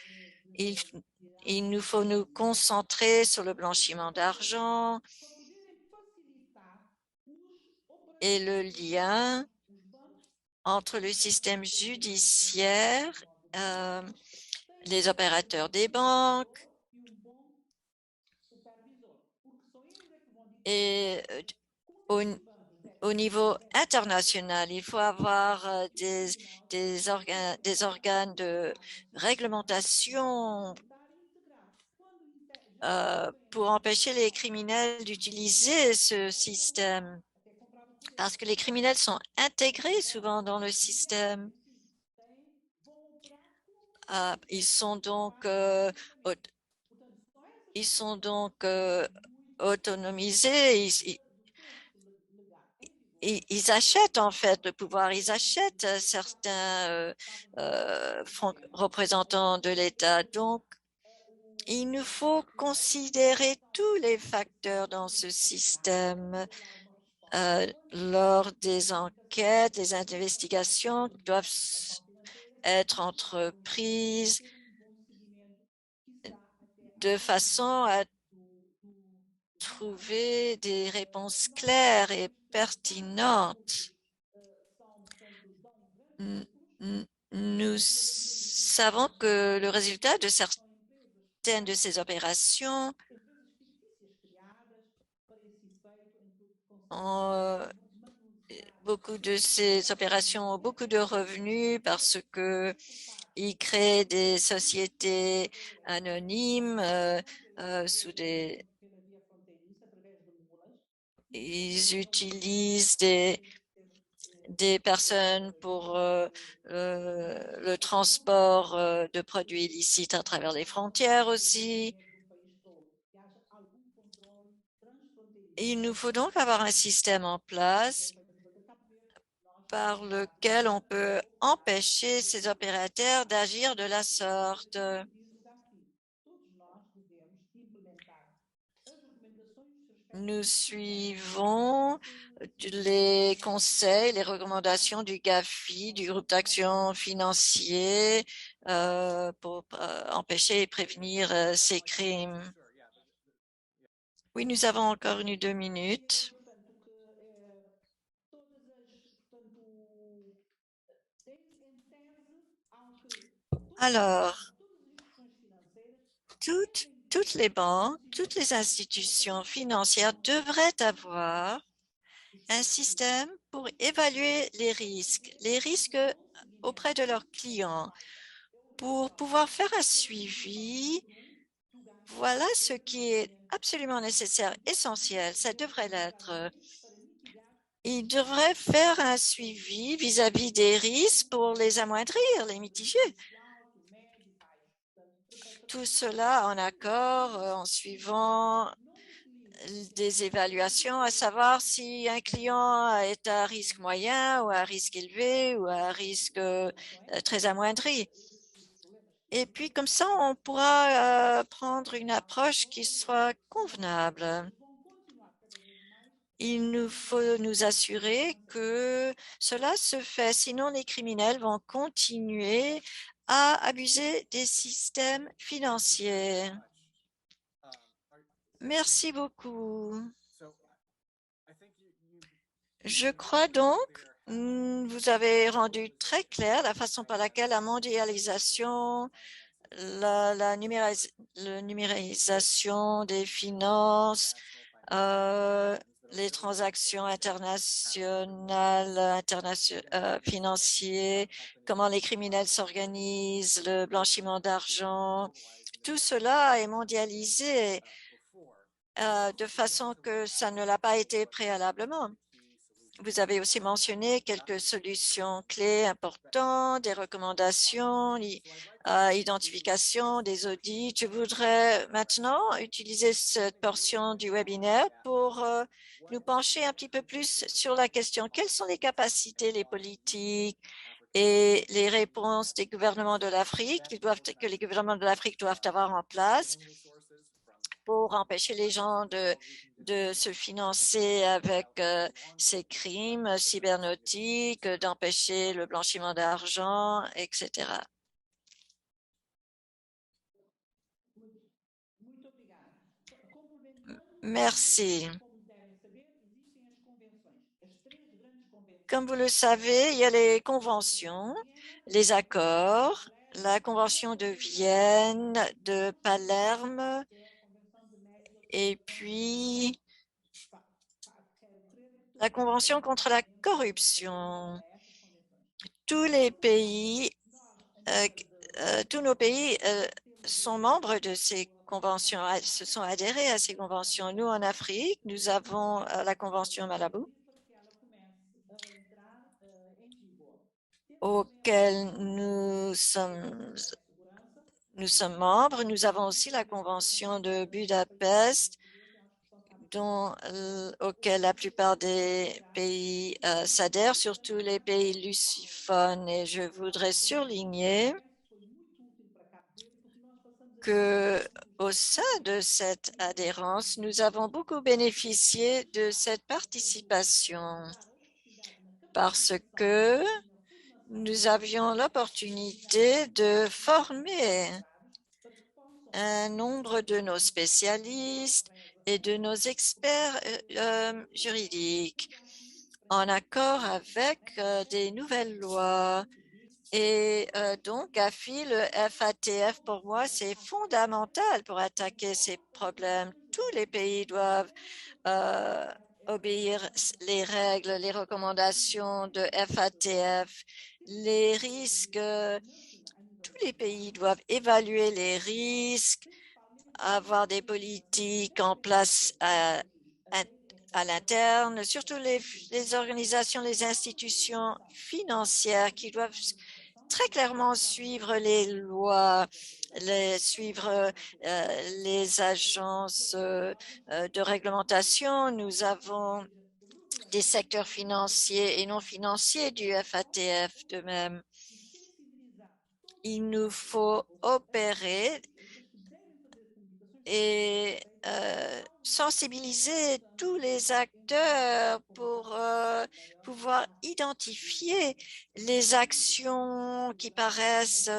Il nous faut nous concentrer sur le blanchiment d'argent et le lien entre le système judiciaire, les opérateurs des banques et au niveau international, il faut avoir des organes de réglementation pour empêcher les criminels d'utiliser ce système, parce que les criminels sont intégrés souvent dans le système. Ils sont donc autonomisés. Ils achètent en fait le pouvoir, ils achètent certains représentants de l'État. Donc, il nous faut considérer tous les facteurs dans ce système lors des enquêtes, des investigations doivent être entreprises de façon à trouver des réponses claires et pertinentes. Nous savons que le résultat de certaines de ces opérations beaucoup de ces opérations ont beaucoup de revenus parce que ils créent des sociétés anonymes ils utilisent des personnes pour le transport de produits illicites à travers les frontières aussi. Il nous faut donc avoir un système en place par lequel on peut empêcher ces opérateurs d'agir de la sorte. Nous suivons les conseils, les recommandations du GAFI, du groupe d'action financier, pour empêcher et prévenir ces crimes. Oui, nous avons encore 1 ou 2 minutes. Alors, toutes les banques, toutes les institutions financières devraient avoir un système pour évaluer les risques auprès de leurs clients, pour pouvoir faire un suivi. Voilà ce qui est absolument nécessaire, essentiel, ça devrait l'être. Ils devraient faire un suivi vis-à-vis des risques pour les amoindrir, les mitiger. Tout cela en accord, en suivant des évaluations, à savoir si un client est à risque moyen ou à risque élevé ou à risque très amoindri. Et puis, comme ça, on pourra prendre une approche qui soit convenable. Il nous faut nous assurer que cela se fait, sinon les criminels vont continuer à abuser des systèmes financiers. Merci beaucoup. Je crois donc vous avez rendu très clair la façon par laquelle la mondialisation, la numérisation des finances, les transactions internationales, financières, comment les criminels s'organisent, le blanchiment d'argent, tout cela est mondialisé de façon que ça ne l'a pas été préalablement. Vous avez aussi mentionné quelques solutions clés importantes, des recommandations, identification, des audits. Je voudrais maintenant utiliser cette portion du webinaire pour nous pencher un petit peu plus sur la question. Quelles sont les capacités, les politiques et les réponses des gouvernements de l'Afrique que les gouvernements de l'Afrique doivent avoir en place pour empêcher les gens de se financer avec ces crimes cybernétiques, d'empêcher le blanchiment d'argent, etc. Merci. Comme vous le savez, il y a les conventions, les accords, la Convention de Vienne, de Palerme, et puis la Convention contre la corruption. Tous les pays, tous nos pays sont membres de ces conventions, se sont adhérés à ces conventions. Nous, en Afrique, nous avons la Convention Malabo, auquel nous sommes membres. Nous avons aussi la Convention de Budapest, auquel la plupart des pays s'adhèrent, surtout les pays lusophones. Et je voudrais surligner qu'au sein de cette adhérence, nous avons beaucoup bénéficié de cette participation parce que nous avions l'opportunité de former un nombre de nos spécialistes et de nos experts juridiques en accord avec des nouvelles lois. Et donc, GAFI, le FATF, pour moi, c'est fondamental pour attaquer ces problèmes. Tous les pays doivent obéir les règles, les recommandations de FATF, les risques. Tous les pays doivent évaluer les risques, avoir des politiques en place à l'interne, surtout les organisations, les institutions financières qui doivent très clairement suivre les lois, suivre les agences de réglementation. Nous avons des secteurs financiers et non financiers du FATF de même. Il nous faut opérer et sensibiliser tous les acteurs pour pouvoir identifier les actions qui paraissent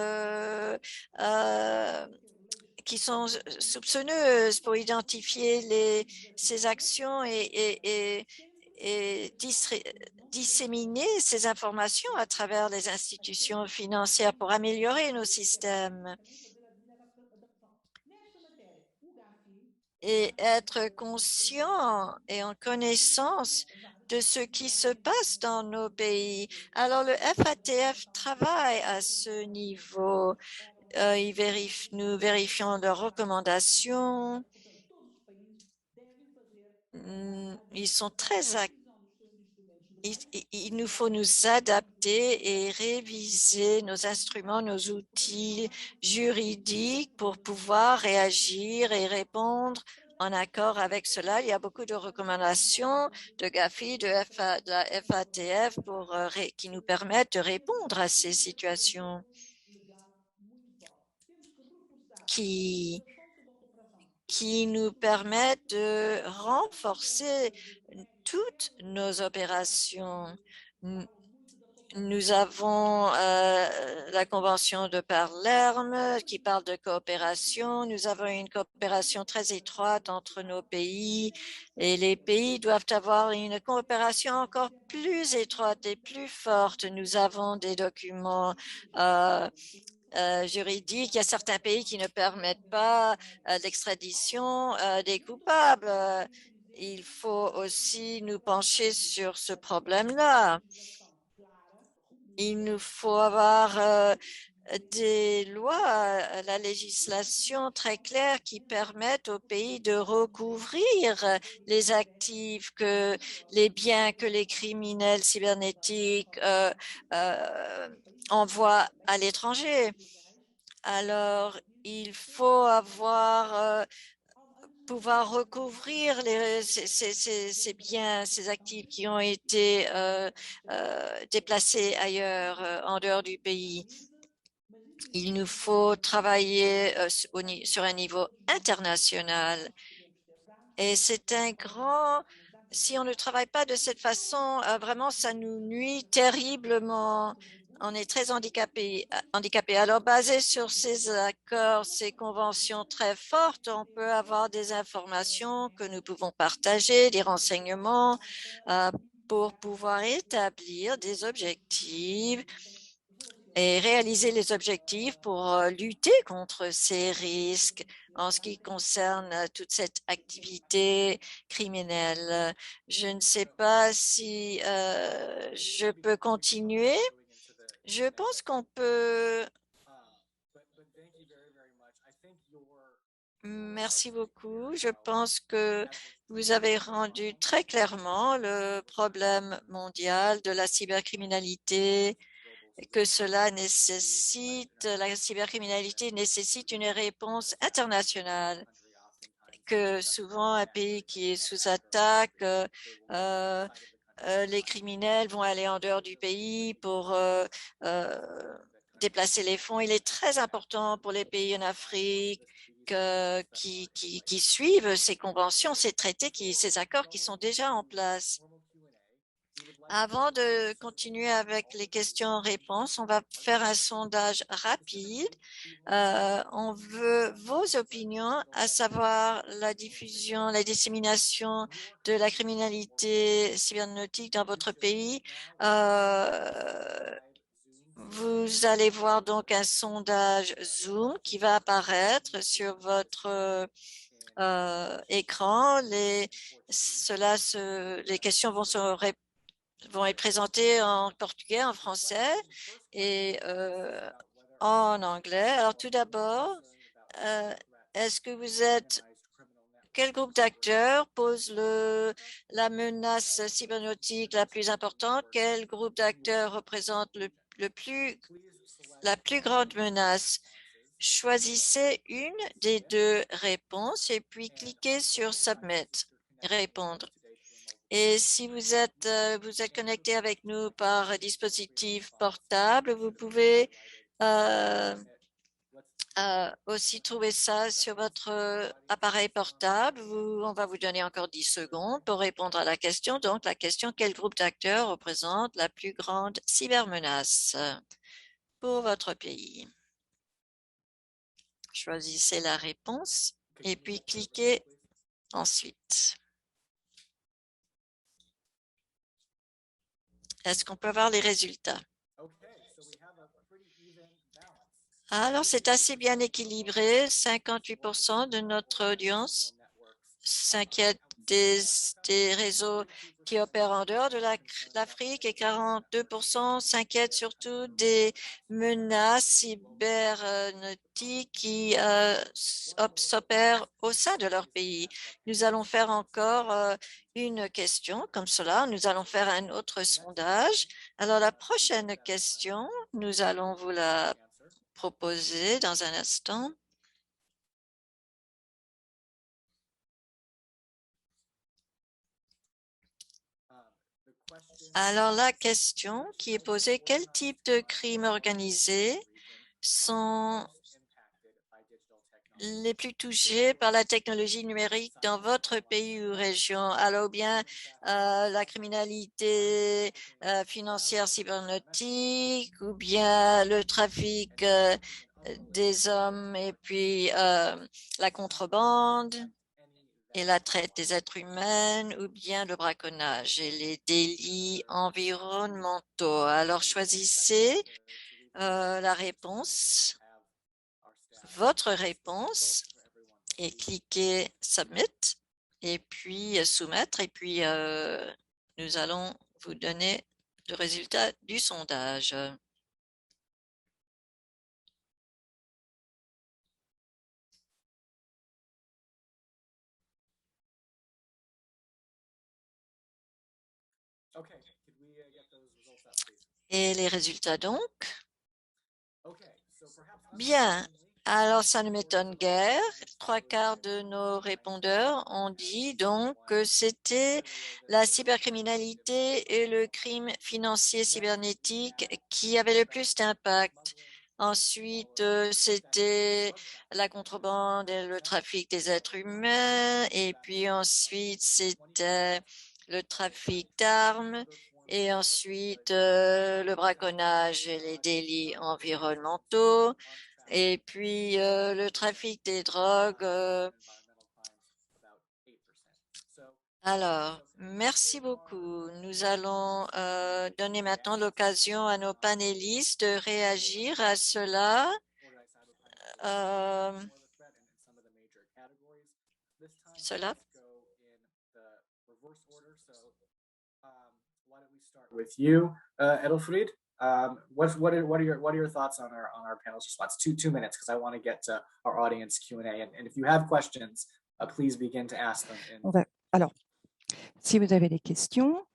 qui sont soupçonneuses, pour identifier ces actions et disséminer ces informations à travers les institutions financières pour améliorer nos systèmes. Et être conscient et en connaissance de ce qui se passe dans nos pays. Alors, le FATF travaille à ce niveau. Nous vérifions leurs recommandations. Ils sont très actifs. Il nous faut nous adapter et réviser nos instruments, nos outils juridiques pour pouvoir réagir et répondre en accord avec cela. Il y a beaucoup de recommandations de GAFI, de la FATF qui nous permettent de répondre à ces situations qui nous permettent de renforcer toutes nos opérations. Nous avons la Convention de Palerme qui parle de coopération. Nous avons une coopération très étroite entre nos pays et les pays doivent avoir une coopération encore plus étroite et plus forte. Nous avons des documents juridiques. Il y a certains pays qui ne permettent pas l'extradition des coupables. Il faut aussi nous pencher sur ce problème-là. Il nous faut avoir des lois, la législation très claire qui permettent aux pays de recouvrir les actifs, les biens que les criminels cybernétiques envoient à l'étranger. Alors, il faut pouvoir recouvrir ces biens, ces actifs qui ont été déplacés ailleurs, en dehors du pays. Il nous faut travailler sur un niveau international. Et c'est un grand, si on ne travaille pas de cette façon, vraiment, ça nous nuit terriblement. On est très handicapé. Alors, basé sur ces accords, ces conventions très fortes, on peut avoir des informations que nous pouvons partager, des renseignements pour pouvoir établir des objectifs et réaliser les objectifs pour lutter contre ces risques en ce qui concerne toute cette activité criminelle. Je ne sais pas si je peux continuer. Je pense qu'on peut. Merci beaucoup. Je pense que vous avez rendu très clairement le problème mondial de la cybercriminalité, que la cybercriminalité nécessite une réponse internationale, que souvent un pays qui est sous attaque, les criminels vont aller en dehors du pays pour déplacer les fonds. Il est très important pour les pays en Afrique qui suivent ces conventions, ces traités, ces accords qui sont déjà en place. Avant de continuer avec les questions-réponses, on va faire un sondage rapide. On veut vos opinions, à savoir la diffusion, la dissémination de la criminalité cybernétique dans votre pays. Vous allez voir donc un sondage Zoom qui va apparaître sur votre écran. Les questions vont être présentées en portugais, en français et en anglais. Alors tout d'abord, est-ce que vous êtes quel groupe d'acteurs pose la menace cybernétique la plus importante? Quel groupe d'acteurs représente la plus grande menace? Choisissez une des deux réponses et puis cliquez sur Submit, répondre. Et si vous êtes connecté avec nous par dispositif portable, vous pouvez aussi trouver ça sur votre appareil portable. On va vous donner encore 10 secondes pour répondre à la question. Donc, la question, quel groupe d'acteurs représente la plus grande cybermenace pour votre pays? Choisissez la réponse et puis cliquez ensuite. Est-ce qu'on peut voir les résultats? Alors, c'est assez bien équilibré. 58% de notre audience s'inquiète des réseaux qui opèrent en dehors de l'Afrique et 42% s'inquiètent surtout des menaces cybernétiques qui s'opèrent au sein de leur pays. Nous allons faire encore une question comme cela. Nous allons faire un autre sondage. Alors, la prochaine question, nous allons vous la proposer dans un instant. Alors, la question qui est posée, quel type de crimes organisés sont les plus touchés par la technologie numérique dans votre pays ou région? Alors, bien la criminalité financière cybernétique ou bien le trafic des hommes et puis la contrebande et la traite des êtres humains ou bien le braconnage et les délits environnementaux. Alors, choisissez la réponse, votre réponse et cliquez Submit et puis soumettre et puis nous allons vous donner le résultat du sondage. Et les résultats donc? Bien, alors ça ne m'étonne guère. 3/4 de nos répondeurs ont dit donc que c'était la cybercriminalité et le crime financier cybernétique qui avaient le plus d'impact. Ensuite, c'était la contrebande et le trafic des êtres humains. Et puis ensuite, c'était le trafic d'armes. Et ensuite, le braconnage et les délits environnementaux. Et puis, le trafic des drogues. Alors, merci beaucoup. Nous allons donner maintenant l'occasion à nos panélistes de réagir à cela. Cela. With you, Edelfried. What are your thoughts on our panel's response? Two minutes, because I want to get to our audience Q&A. And if you have questions, please begin to ask them. Alors, si vous avez des questions,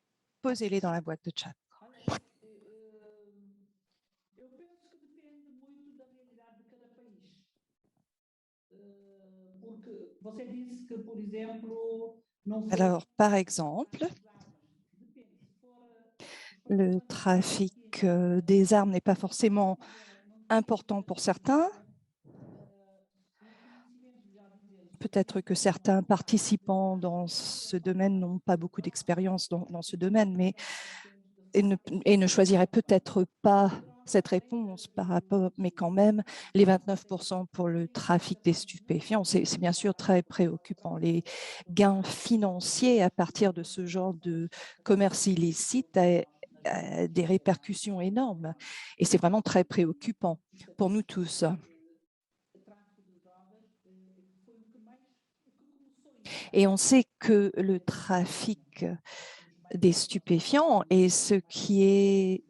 posez-les dans la boîte de chat. Alors, par exemple, le trafic des armes n'est pas forcément important pour certains. Peut-être que certains participants dans ce domaine n'ont pas beaucoup d'expérience dans ce domaine, mais et ne choisiraient peut-être pas cette réponse par rapport, mais quand même, les 29% pour le trafic des stupéfiants, c'est bien sûr très préoccupant. Les gains financiers à partir de ce genre de commerce illicite a des répercussions énormes et c'est vraiment très préoccupant pour nous tous. Et on sait que le trafic des stupéfiants est ce qui est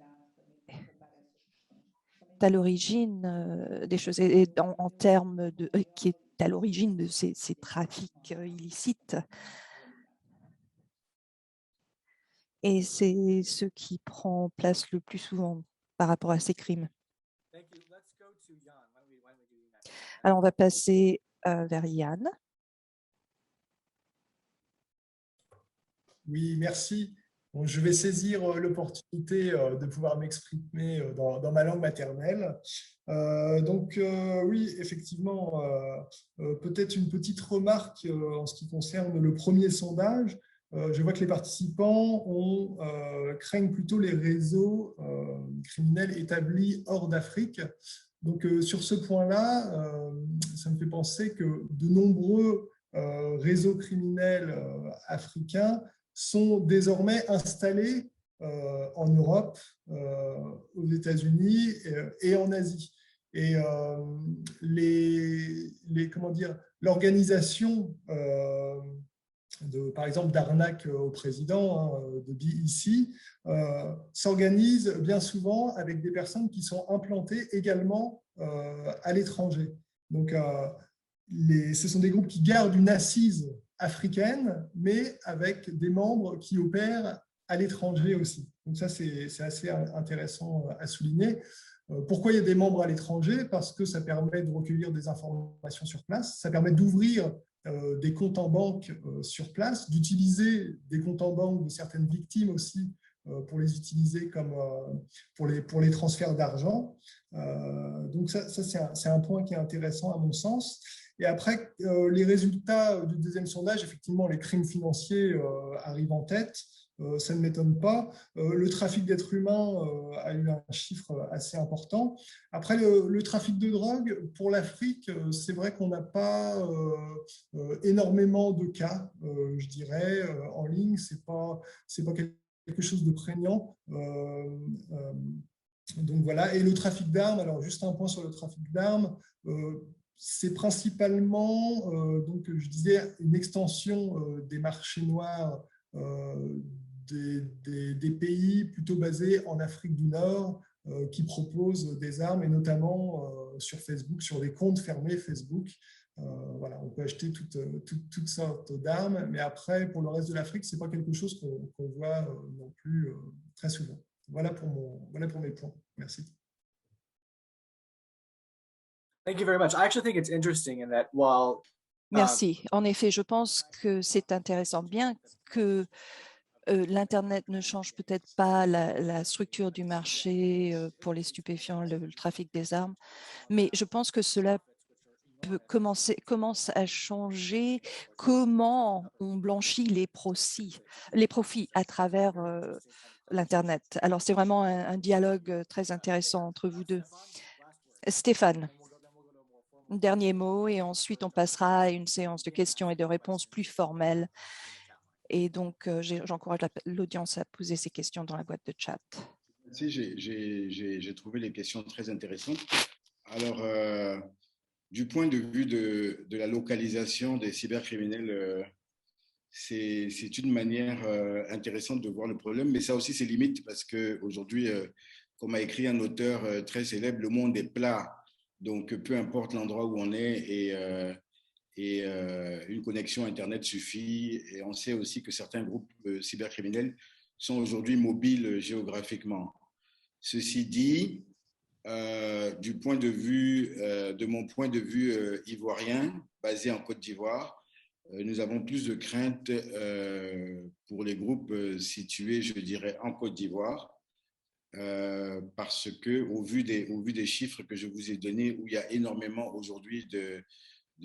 à l'origine des choses, et en termes de qui est à l'origine de ces trafics illicites. Et c'est ce qui prend place le plus souvent par rapport à ces crimes. Alors, on va passer vers Yann. Oui, merci. Bon, je vais saisir l'opportunité de pouvoir m'exprimer dans ma langue maternelle. Oui, effectivement, peut-être une petite remarque en ce qui concerne le premier sondage. Je vois que les participants craignent plutôt les réseaux criminels établis hors d'Afrique. Donc, sur ce point-là, ça me fait penser que de nombreux réseaux criminels africains sont désormais installés en Europe, aux États-Unis et en Asie. Et l'organisation par exemple d'arnaque au président, de BEC, s'organise bien souvent avec des personnes qui sont implantées également à l'étranger. Donc, ce sont des groupes qui gardent une assise africaine, mais avec des membres qui opèrent à l'étranger aussi. Donc ça, c'est assez intéressant à souligner. Pourquoi il y a des membres à l'étranger? Parce que ça permet de recueillir des informations sur place, ça permet d'ouvrir des comptes en banque sur place, d'utiliser des comptes en banque de certaines victimes aussi pour les utiliser comme pour les transferts d'argent. Donc ça c'est un point qui est intéressant à mon sens. Et après, les résultats du deuxième sondage, effectivement, les crimes financiers arrivent en tête. Ça ne m'étonne pas. Le trafic d'êtres humains a eu un chiffre assez important. Après, le trafic de drogue, pour l'Afrique, c'est vrai qu'on n'a pas énormément de cas, je dirais, en ligne. C'est pas quelque chose de prégnant. Donc voilà. Et le trafic d'armes, alors juste un point sur le trafic d'armes, c'est principalement, donc je disais, une extension des marchés noirs des pays plutôt basés en Afrique du Nord qui proposent des armes, et notamment sur Facebook, sur des comptes fermés Facebook. Voilà, on peut acheter toutes sortes d'armes, mais après, pour le reste de l'Afrique, ce n'est pas quelque chose qu'on voit non plus très souvent. Voilà pour mes points. Merci. Thank you very much. I actually think it's interesting in that while Merci. En effet, je pense que c'est intéressant, bien que l'Internet ne change peut-être pas la structure du marché pour les stupéfiants, le trafic des armes, mais je pense que cela commence à changer comment on blanchit les profits à travers l'Internet. Alors, c'est vraiment un dialogue très intéressant entre vous deux. Stéphane, dernier mot et ensuite on passera à une séance de questions et de réponses plus formelle. Et donc, j'encourage l'audience à poser ses questions dans la boîte de chat. Merci, j'ai trouvé les questions très intéressantes. Alors, du point de vue de la localisation des cybercriminels, c'est une manière intéressante de voir le problème, mais ça aussi ses limites parce qu'aujourd'hui, comme a écrit un auteur très célèbre, le monde est plat. Donc, peu importe l'endroit où on est et une connexion Internet suffit. Et on sait aussi que certains groupes cybercriminels sont aujourd'hui mobiles géographiquement. Ceci dit, de mon point de vue ivoirien, basé en Côte d'Ivoire, nous avons plus de crainte pour les groupes situés, je dirais, en Côte d'Ivoire, parce que au vu des chiffres que je vous ai donnés, où il y a énormément aujourd'hui de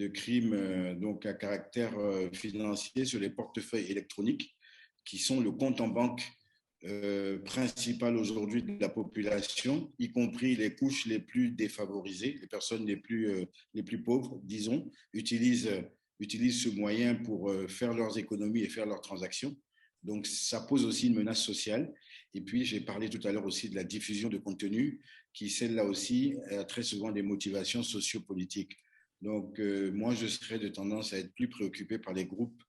crimes donc à caractère financier sur les portefeuilles électroniques, qui sont le compte en banque principale aujourd'hui de la population, y compris les couches les plus défavorisées, les personnes les plus pauvres, disons, utilisent ce moyen pour faire leurs économies et faire leurs transactions. Donc, ça pose aussi une menace sociale. Et puis, j'ai parlé tout à l'heure aussi de la diffusion de contenu, qui, celle-là aussi, a très souvent des motivations sociopolitiques. Donc, moi, je serais de tendance à être plus préoccupé par les groupes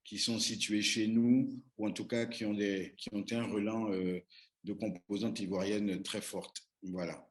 qui sont situés chez nous, ou en tout cas qui ont un relent de composantes ivoiriennes très fortes. Voilà.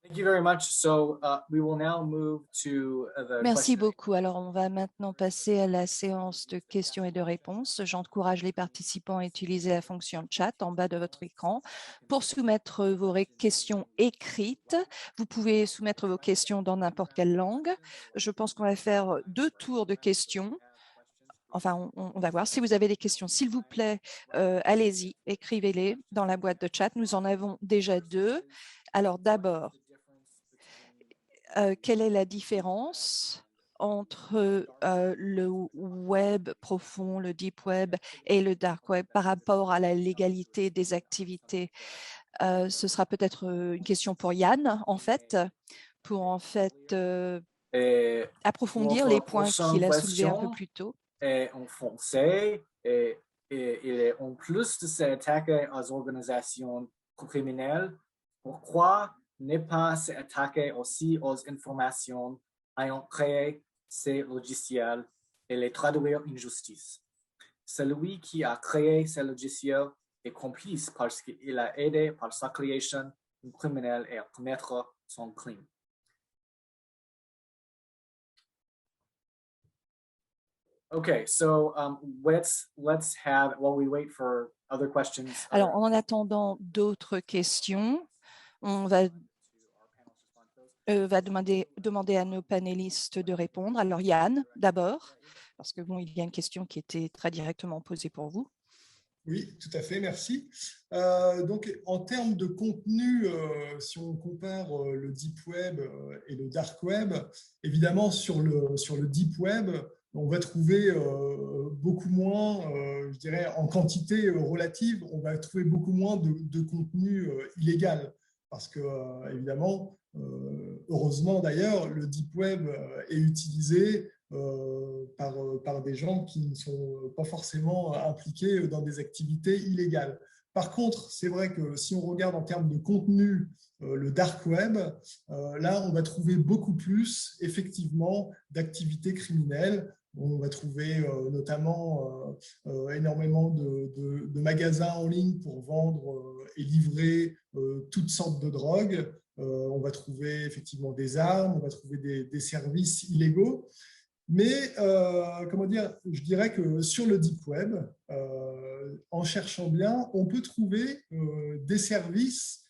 Thank you very much. So we will now move to the Merci beaucoup. Alors, on va maintenant passer à la séance de questions et de réponses. J'encourage les participants à utiliser la fonction chat en bas de votre écran pour soumettre vos questions écrites. Vous pouvez soumettre vos questions dans n'importe quelle langue. Je pense qu'on va faire 2 tours de questions. Enfin, on va voir. Si vous avez des questions, s'il vous plaît, allez-y, écrivez-les dans la boîte de chat. Nous en avons déjà 2. Alors, d'abord, quelle est la différence entre le web profond, le deep web et le dark web par rapport à la légalité des activités? Ce sera peut-être une question pour Yann, en fait, pour approfondir les points qu'il a soulevés un peu plus tôt. Et en français, et il est en plus de s'attaquer aux organisations criminelles, pourquoi ne pas s'attaquer aussi aux informations ayant créé ces logiciels et les traduire en justice? Celui qui a créé ces logiciels est complice parce qu'il a aidé par sa création un criminel à commettre son crime. Okay, so let's have, while we wait for other questions. Alors, en attendant d'autres questions, on va demander à nos panélistes de répondre. Alors, Yann, d'abord, parce que bon, il y a une question qui était très directement posée pour vous. Oui, tout à fait, merci. Donc, en termes de contenu, si on compare le Deep Web et le Dark Web, évidemment, sur le Deep Web, on va trouver beaucoup moins, je dirais, en quantité relative, on va trouver beaucoup moins de contenu illégal. Parce que, évidemment, heureusement d'ailleurs, le Deep Web est utilisé par des gens qui ne sont pas forcément impliqués dans des activités illégales. Par contre, c'est vrai que si on regarde en termes de contenu le dark web, là, on va trouver beaucoup plus, effectivement, d'activités criminelles. On va trouver notamment énormément de magasins en ligne pour vendre et livrer toutes sortes de drogues. On va trouver effectivement des armes, on va trouver des services illégaux. Mais, comment dire, je dirais que sur le Deep Web, en cherchant bien, on peut trouver des services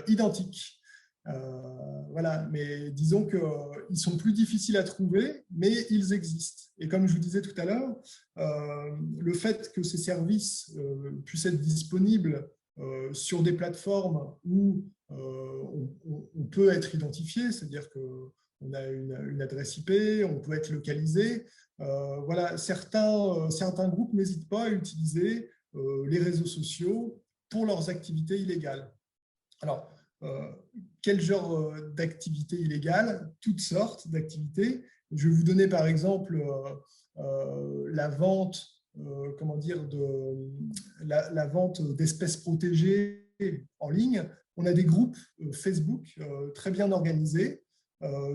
identiques. Voilà, mais disons qu'ils sont plus difficiles à trouver, mais ils existent. Et comme je vous disais tout à l'heure, le fait que ces services puissent être disponibles sur des plateformes où on peut être identifié, c'est-à-dire qu'on a une adresse IP, on peut être localisé. Voilà, certains groupes n'hésitent pas à utiliser les réseaux sociaux pour leurs activités illégales. Alors, quel genre d'activités illégales? Toutes sortes d'activités. Je vais vous donner par exemple la vente, comment dire, la vente d'espèces protégées en ligne. On a des groupes Facebook très bien organisés,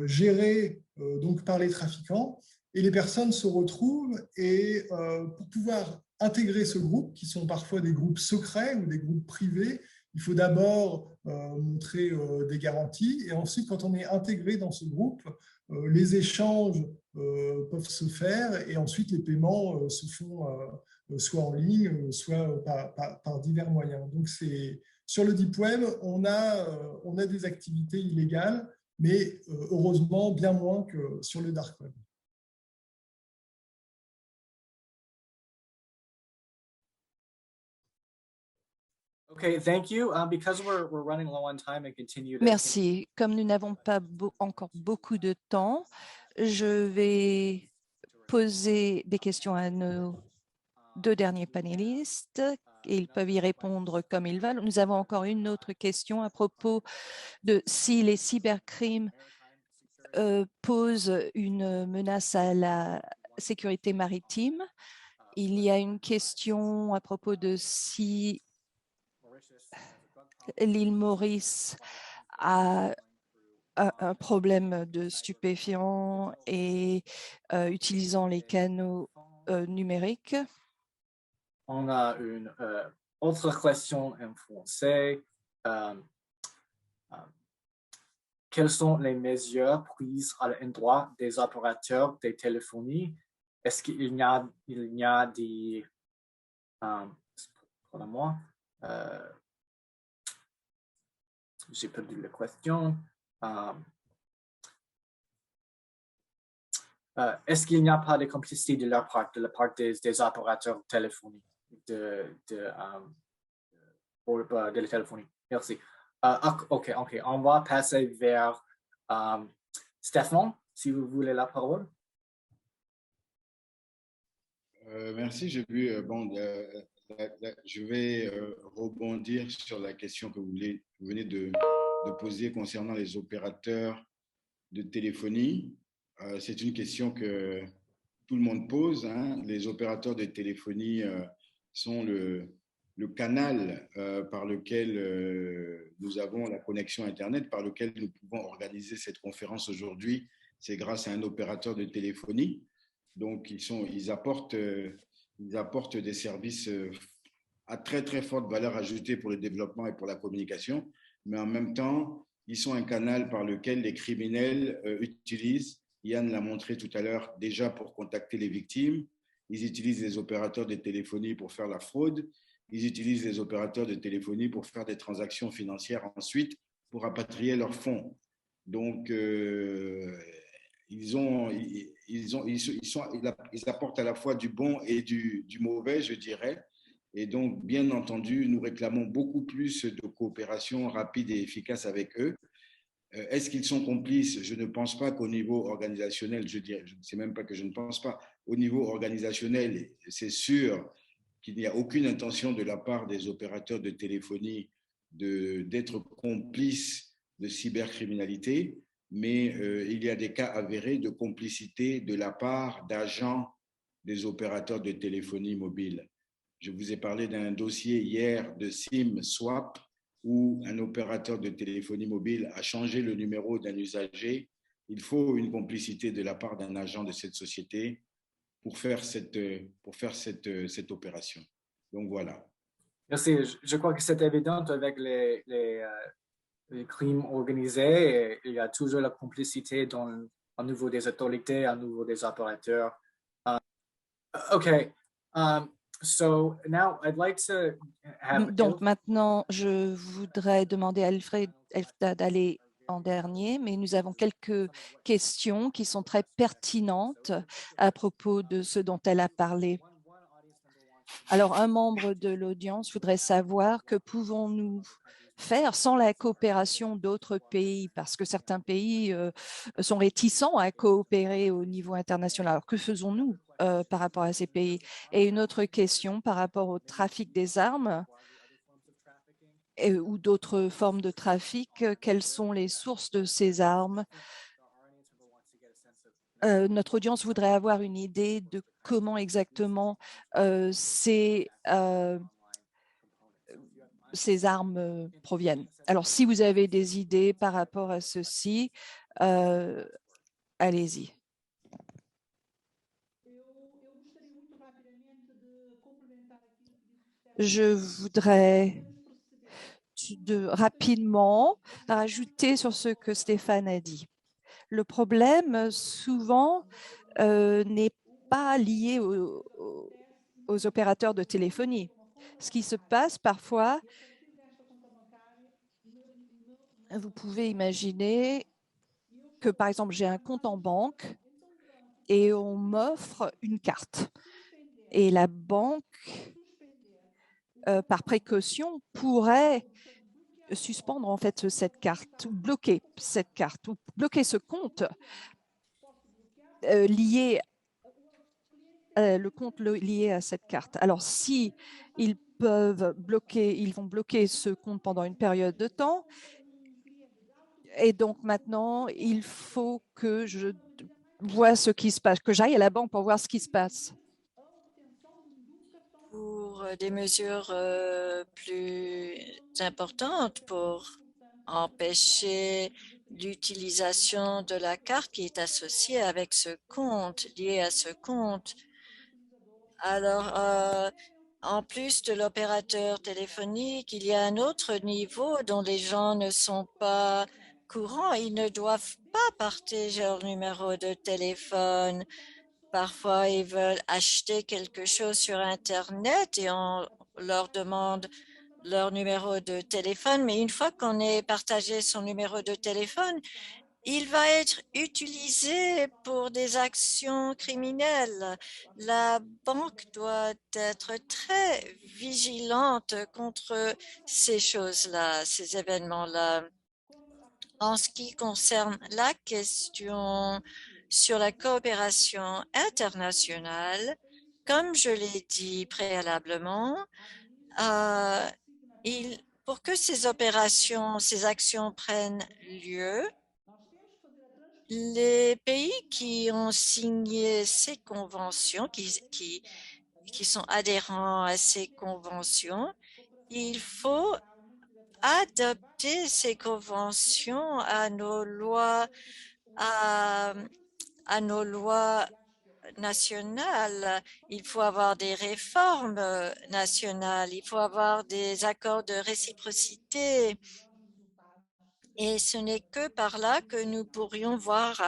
gérés donc par les trafiquants, et les personnes se retrouvent et pour pouvoir intégrer ce groupe, qui sont parfois des groupes secrets ou des groupes privés, il faut d'abord montrer des garanties et ensuite, quand on est intégré dans ce groupe, les échanges peuvent se faire et ensuite les paiements se font soit en ligne, soit par divers moyens. Donc, sur le Deep Web, on a des activités illégales, mais heureusement bien moins que sur le Dark Web. Okay, thank you. Because we're running low on time and continue to... Merci. Comme nous n'avons pas encore beaucoup de temps, je vais poser des questions à nos deux derniers panélistes et ils peuvent y répondre comme ils veulent. Nous avons encore une autre question à propos de si les cybercrimes posent une menace à la sécurité maritime. Il y a une question à propos de si l'île Maurice a un problème de stupéfiants et utilisant les canaux numériques. On a une autre question en français. Quelles sont les mesures prises à l'endroit des opérateurs de téléphonie? Est-ce qu'il y a des... pardonnez-moi. J'ai perdu la question. Est-ce qu'il n'y a pas de complicité de leur part, de la part des opérateurs téléphoniques de la téléphonie? Merci. OK. On va passer vers Stéphane, si vous voulez la parole. Merci. J'ai vu. Je vais rebondir sur la question que vous venez de poser concernant les opérateurs de téléphonie. C'est une question que tout le monde pose. Hein. Les opérateurs de téléphonie sont le canal par lequel nous avons la connexion Internet, par lequel nous pouvons organiser cette conférence aujourd'hui. C'est grâce à un opérateur de téléphonie. Donc, ils apportent des services à très, très forte valeur ajoutée pour le développement et pour la communication. Mais en même temps, ils sont un canal par lequel les criminels utilisent. Yann l'a montré tout à l'heure, déjà pour contacter les victimes. Ils utilisent les opérateurs de téléphonie pour faire la fraude. Ils utilisent les opérateurs de téléphonie pour faire des transactions financières ensuite, pour rapatrier leurs fonds. Donc, ils apportent à la fois du bon et du mauvais, je dirais. Et donc, bien entendu, nous réclamons beaucoup plus de coopération rapide et efficace avec eux. Est-ce qu'ils sont complices? Je ne pense pas qu'au niveau organisationnel, je ne sais même pas que je ne pense pas, au niveau organisationnel, c'est sûr qu'il n'y a aucune intention de la part des opérateurs de téléphonie d'être complices de cybercriminalité, mais il y a des cas avérés de complicité de la part d'agents des opérateurs de téléphonie mobile. Je vous ai parlé d'un dossier hier de SIM swap où un opérateur de téléphonie mobile a changé le numéro d'un usager. Il faut une complicité de la part d'un agent de cette société pour faire cette opération. Donc, voilà. Merci. Je crois que c'est évident avec les crimes organisés. Et il y a toujours la complicité au niveau des autorités, au niveau des opérateurs. OK. So now I'd like to have... Donc maintenant, je voudrais demander à Elfdad d'aller en dernier, mais nous avons quelques questions qui sont très pertinentes à propos de ce dont elle a parlé. Alors, un membre de l'audience voudrait savoir que pouvons-nous faire sans la coopération d'autres pays, parce que certains pays sont réticents à coopérer au niveau international. Alors, que faisons-nous par rapport à ces pays? Et une autre question par rapport au trafic des armes ou d'autres formes de trafic, quelles sont les sources de ces armes? Notre audience voudrait avoir une idée de comment exactement ces armes proviennent. Alors, si vous avez des idées par rapport à ceci, allez-y. Je voudrais rapidement rajouter sur ce que Stéphane a dit. Le problème, souvent, n'est pas lié aux opérateurs de téléphonie. Ce qui se passe parfois, vous pouvez imaginer que, par exemple, j'ai un compte en banque et on m'offre une carte. Et la banque, par précaution, pourrait suspendre en fait cette carte ou bloquer cette carte ou bloquer ce compte lié le compte lié à cette carte. Alors, si ils vont bloquer ce compte pendant une période de temps. Et donc maintenant, il faut que je vois ce qui se passe, que j'aille à la banque pour voir ce qui se passe. Pour des mesures plus importantes pour empêcher l'utilisation de la carte qui est associée avec ce compte, liée à ce compte. Alors, en plus de l'opérateur téléphonique, il y a un autre niveau dont les gens ne sont pas courants. Ils ne doivent pas partager leur numéro de téléphone. Parfois, ils veulent acheter quelque chose sur Internet et on leur demande leur numéro de téléphone. Mais une fois qu'on ait partagé son numéro de téléphone, il va être utilisé pour des actions criminelles. La banque doit être très vigilante contre ces choses-là, ces événements-là. En ce qui concerne la question sur la coopération internationale, comme je l'ai dit préalablement, pour que ces opérations, ces actions prennent lieu, les pays qui ont signé ces conventions, qui sont adhérents à ces conventions, il faut adapter ces conventions à nos lois, à nos lois nationales. Il faut avoir des réformes nationales. Il faut avoir des accords de réciprocité. Et ce n'est que par là que nous pourrions voir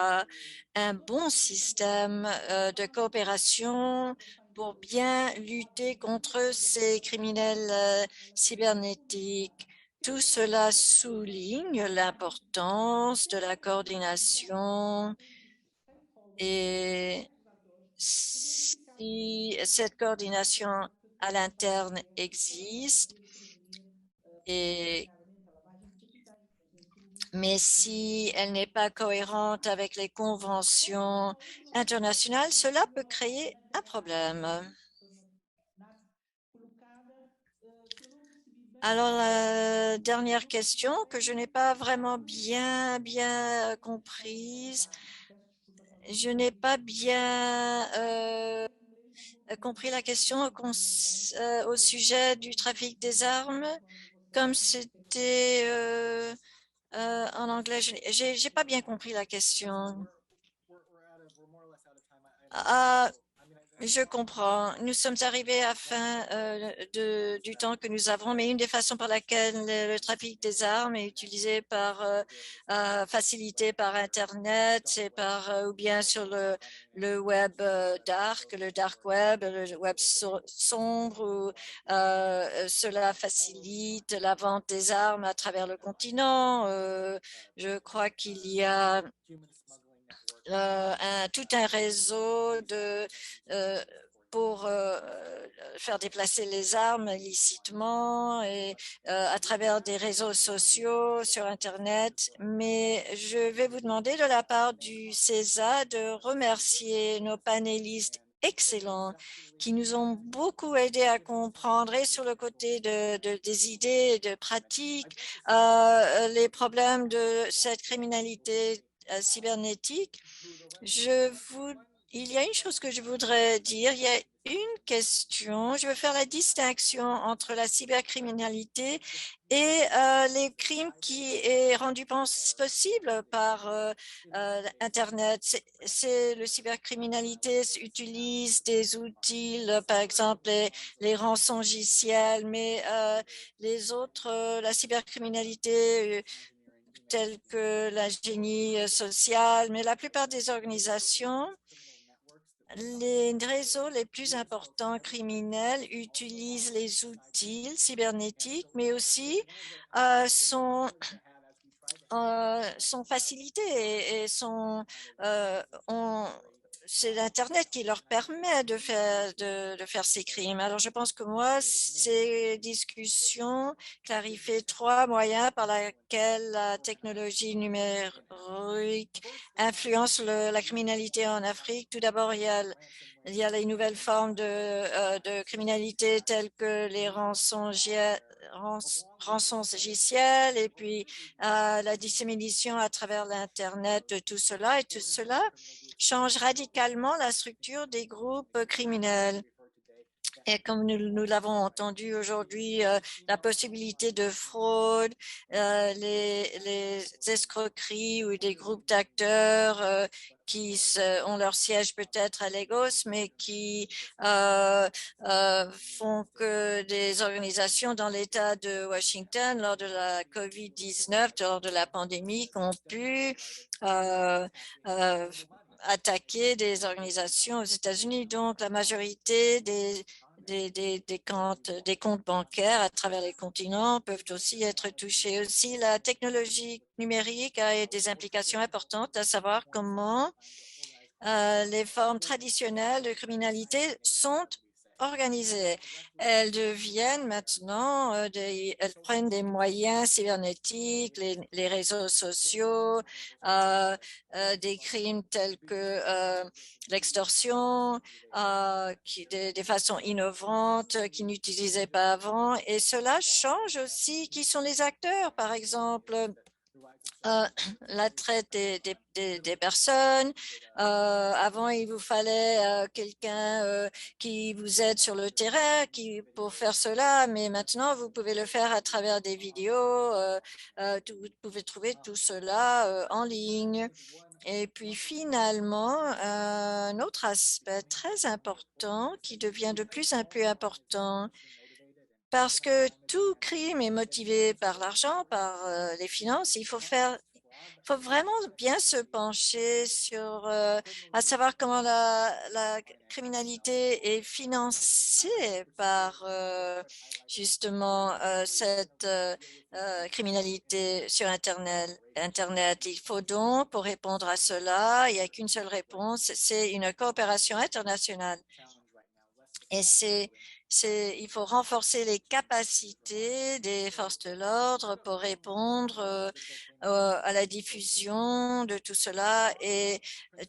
un bon système de coopération pour bien lutter contre ces criminels cybernétiques. Tout cela souligne l'importance de la coordination et si cette coordination à l'interne existe mais si elle n'est pas cohérente avec les conventions internationales, cela peut créer un problème. Alors, la dernière question que je n'ai pas vraiment bien comprise, je n'ai pas bien compris la question au sujet du trafic des armes, comme c'était en anglais. J'ai pas bien compris la question. Je comprends. Nous sommes arrivés à la fin du temps que nous avons, mais une des façons par laquelle le trafic des armes est utilisé facilité par Internet, c'est ou bien sur le web dark, le dark web, le web sombre, où cela facilite la vente des armes à travers le continent. Je crois qu'il y a tout un réseau pour faire déplacer les armes illicitement et à travers des réseaux sociaux sur Internet. Mais je vais vous demander de la part du CESA de remercier nos panélistes excellents qui nous ont beaucoup aidé à comprendre et sur le côté des idées et de pratiques les problèmes de cette criminalité cybernétique. Il y a une chose que je voudrais dire. Il y a une question. Je veux faire la distinction entre la cybercriminalité et les crimes qui est rendu possible par Internet. Le cybercriminalité utilise des outils, par exemple les rançongiciels, mais les autres, la cybercriminalité telles que la génie sociale, mais la plupart des organisations, les réseaux les plus importants criminels utilisent les outils cybernétiques, mais aussi sont facilités et c'est l'Internet qui leur permet de faire ces crimes. Alors, je pense que moi, ces discussions clarifient 3 moyens par lesquels la technologie numérique influence la criminalité en Afrique. Tout d'abord, il y a les nouvelles formes de criminalité telles que les rançongiciels et puis la dissémination à travers l'Internet de tout cela. Et tout cela change radicalement la structure des groupes criminels. Et comme nous l'avons entendu aujourd'hui, la possibilité de fraude, les escroqueries ou des groupes d'acteurs qui ont leur siège peut-être à Lagos, mais qui font que des organisations dans l'État de Washington, lors de la COVID-19, lors de la pandémie, ont pu attaquer des organisations aux États-Unis. Donc, la majorité des comptes bancaires à travers les continents peuvent aussi être touchés. Aussi, la technologie numérique a des implications importantes, à savoir comment les formes traditionnelles de criminalité sont organisées. Elles deviennent maintenant, elles prennent des moyens cybernétiques, les réseaux sociaux, des crimes tels que l'extorsion, des façons innovantes qu'ils n'utilisaient pas avant. Et cela change aussi qui sont les acteurs. Par exemple, la traite des personnes. Avant, il vous fallait quelqu'un qui vous aide sur le terrain pour faire cela, mais maintenant, vous pouvez le faire à travers des vidéos. Vous pouvez trouver tout cela en ligne. Et puis finalement, un autre aspect très important qui devient de plus en plus important, parce que tout crime est motivé par l'argent, par les finances. Il faut vraiment bien se pencher sur, à savoir comment la criminalité est financée par justement cette criminalité sur Internet. Il faut donc, pour répondre à cela, il n'y a qu'une seule réponse, c'est une coopération internationale. Et il faut renforcer les capacités des forces de l'ordre pour répondre à la diffusion de tout cela. Et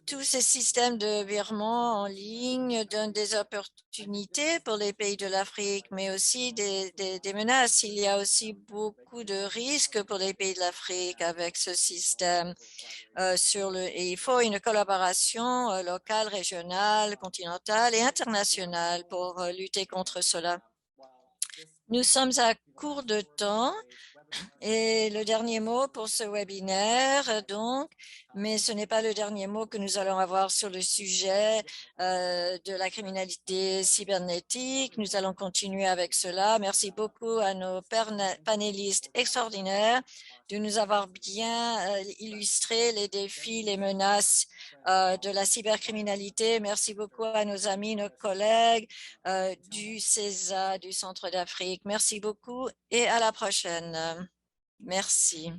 tous ces systèmes de virement en ligne donnent des opportunités pour les pays de l'Afrique, mais aussi des menaces. Il y a aussi beaucoup de risques pour les pays de l'Afrique avec ce système. Et il faut une collaboration locale, régionale, continentale et internationale pour lutter contre cela. Nous sommes à court de temps et le dernier mot pour ce webinaire, donc, Mais ce n'est pas le dernier mot que nous allons avoir sur le sujet de la criminalité cybernétique. Nous allons continuer avec cela. Merci beaucoup à nos panélistes extraordinaires de nous avoir bien illustré les défis, les menaces de la cybercriminalité. Merci beaucoup à nos amis, nos collègues du CESA, du Centre d'Afrique. Merci beaucoup et à la prochaine. Merci.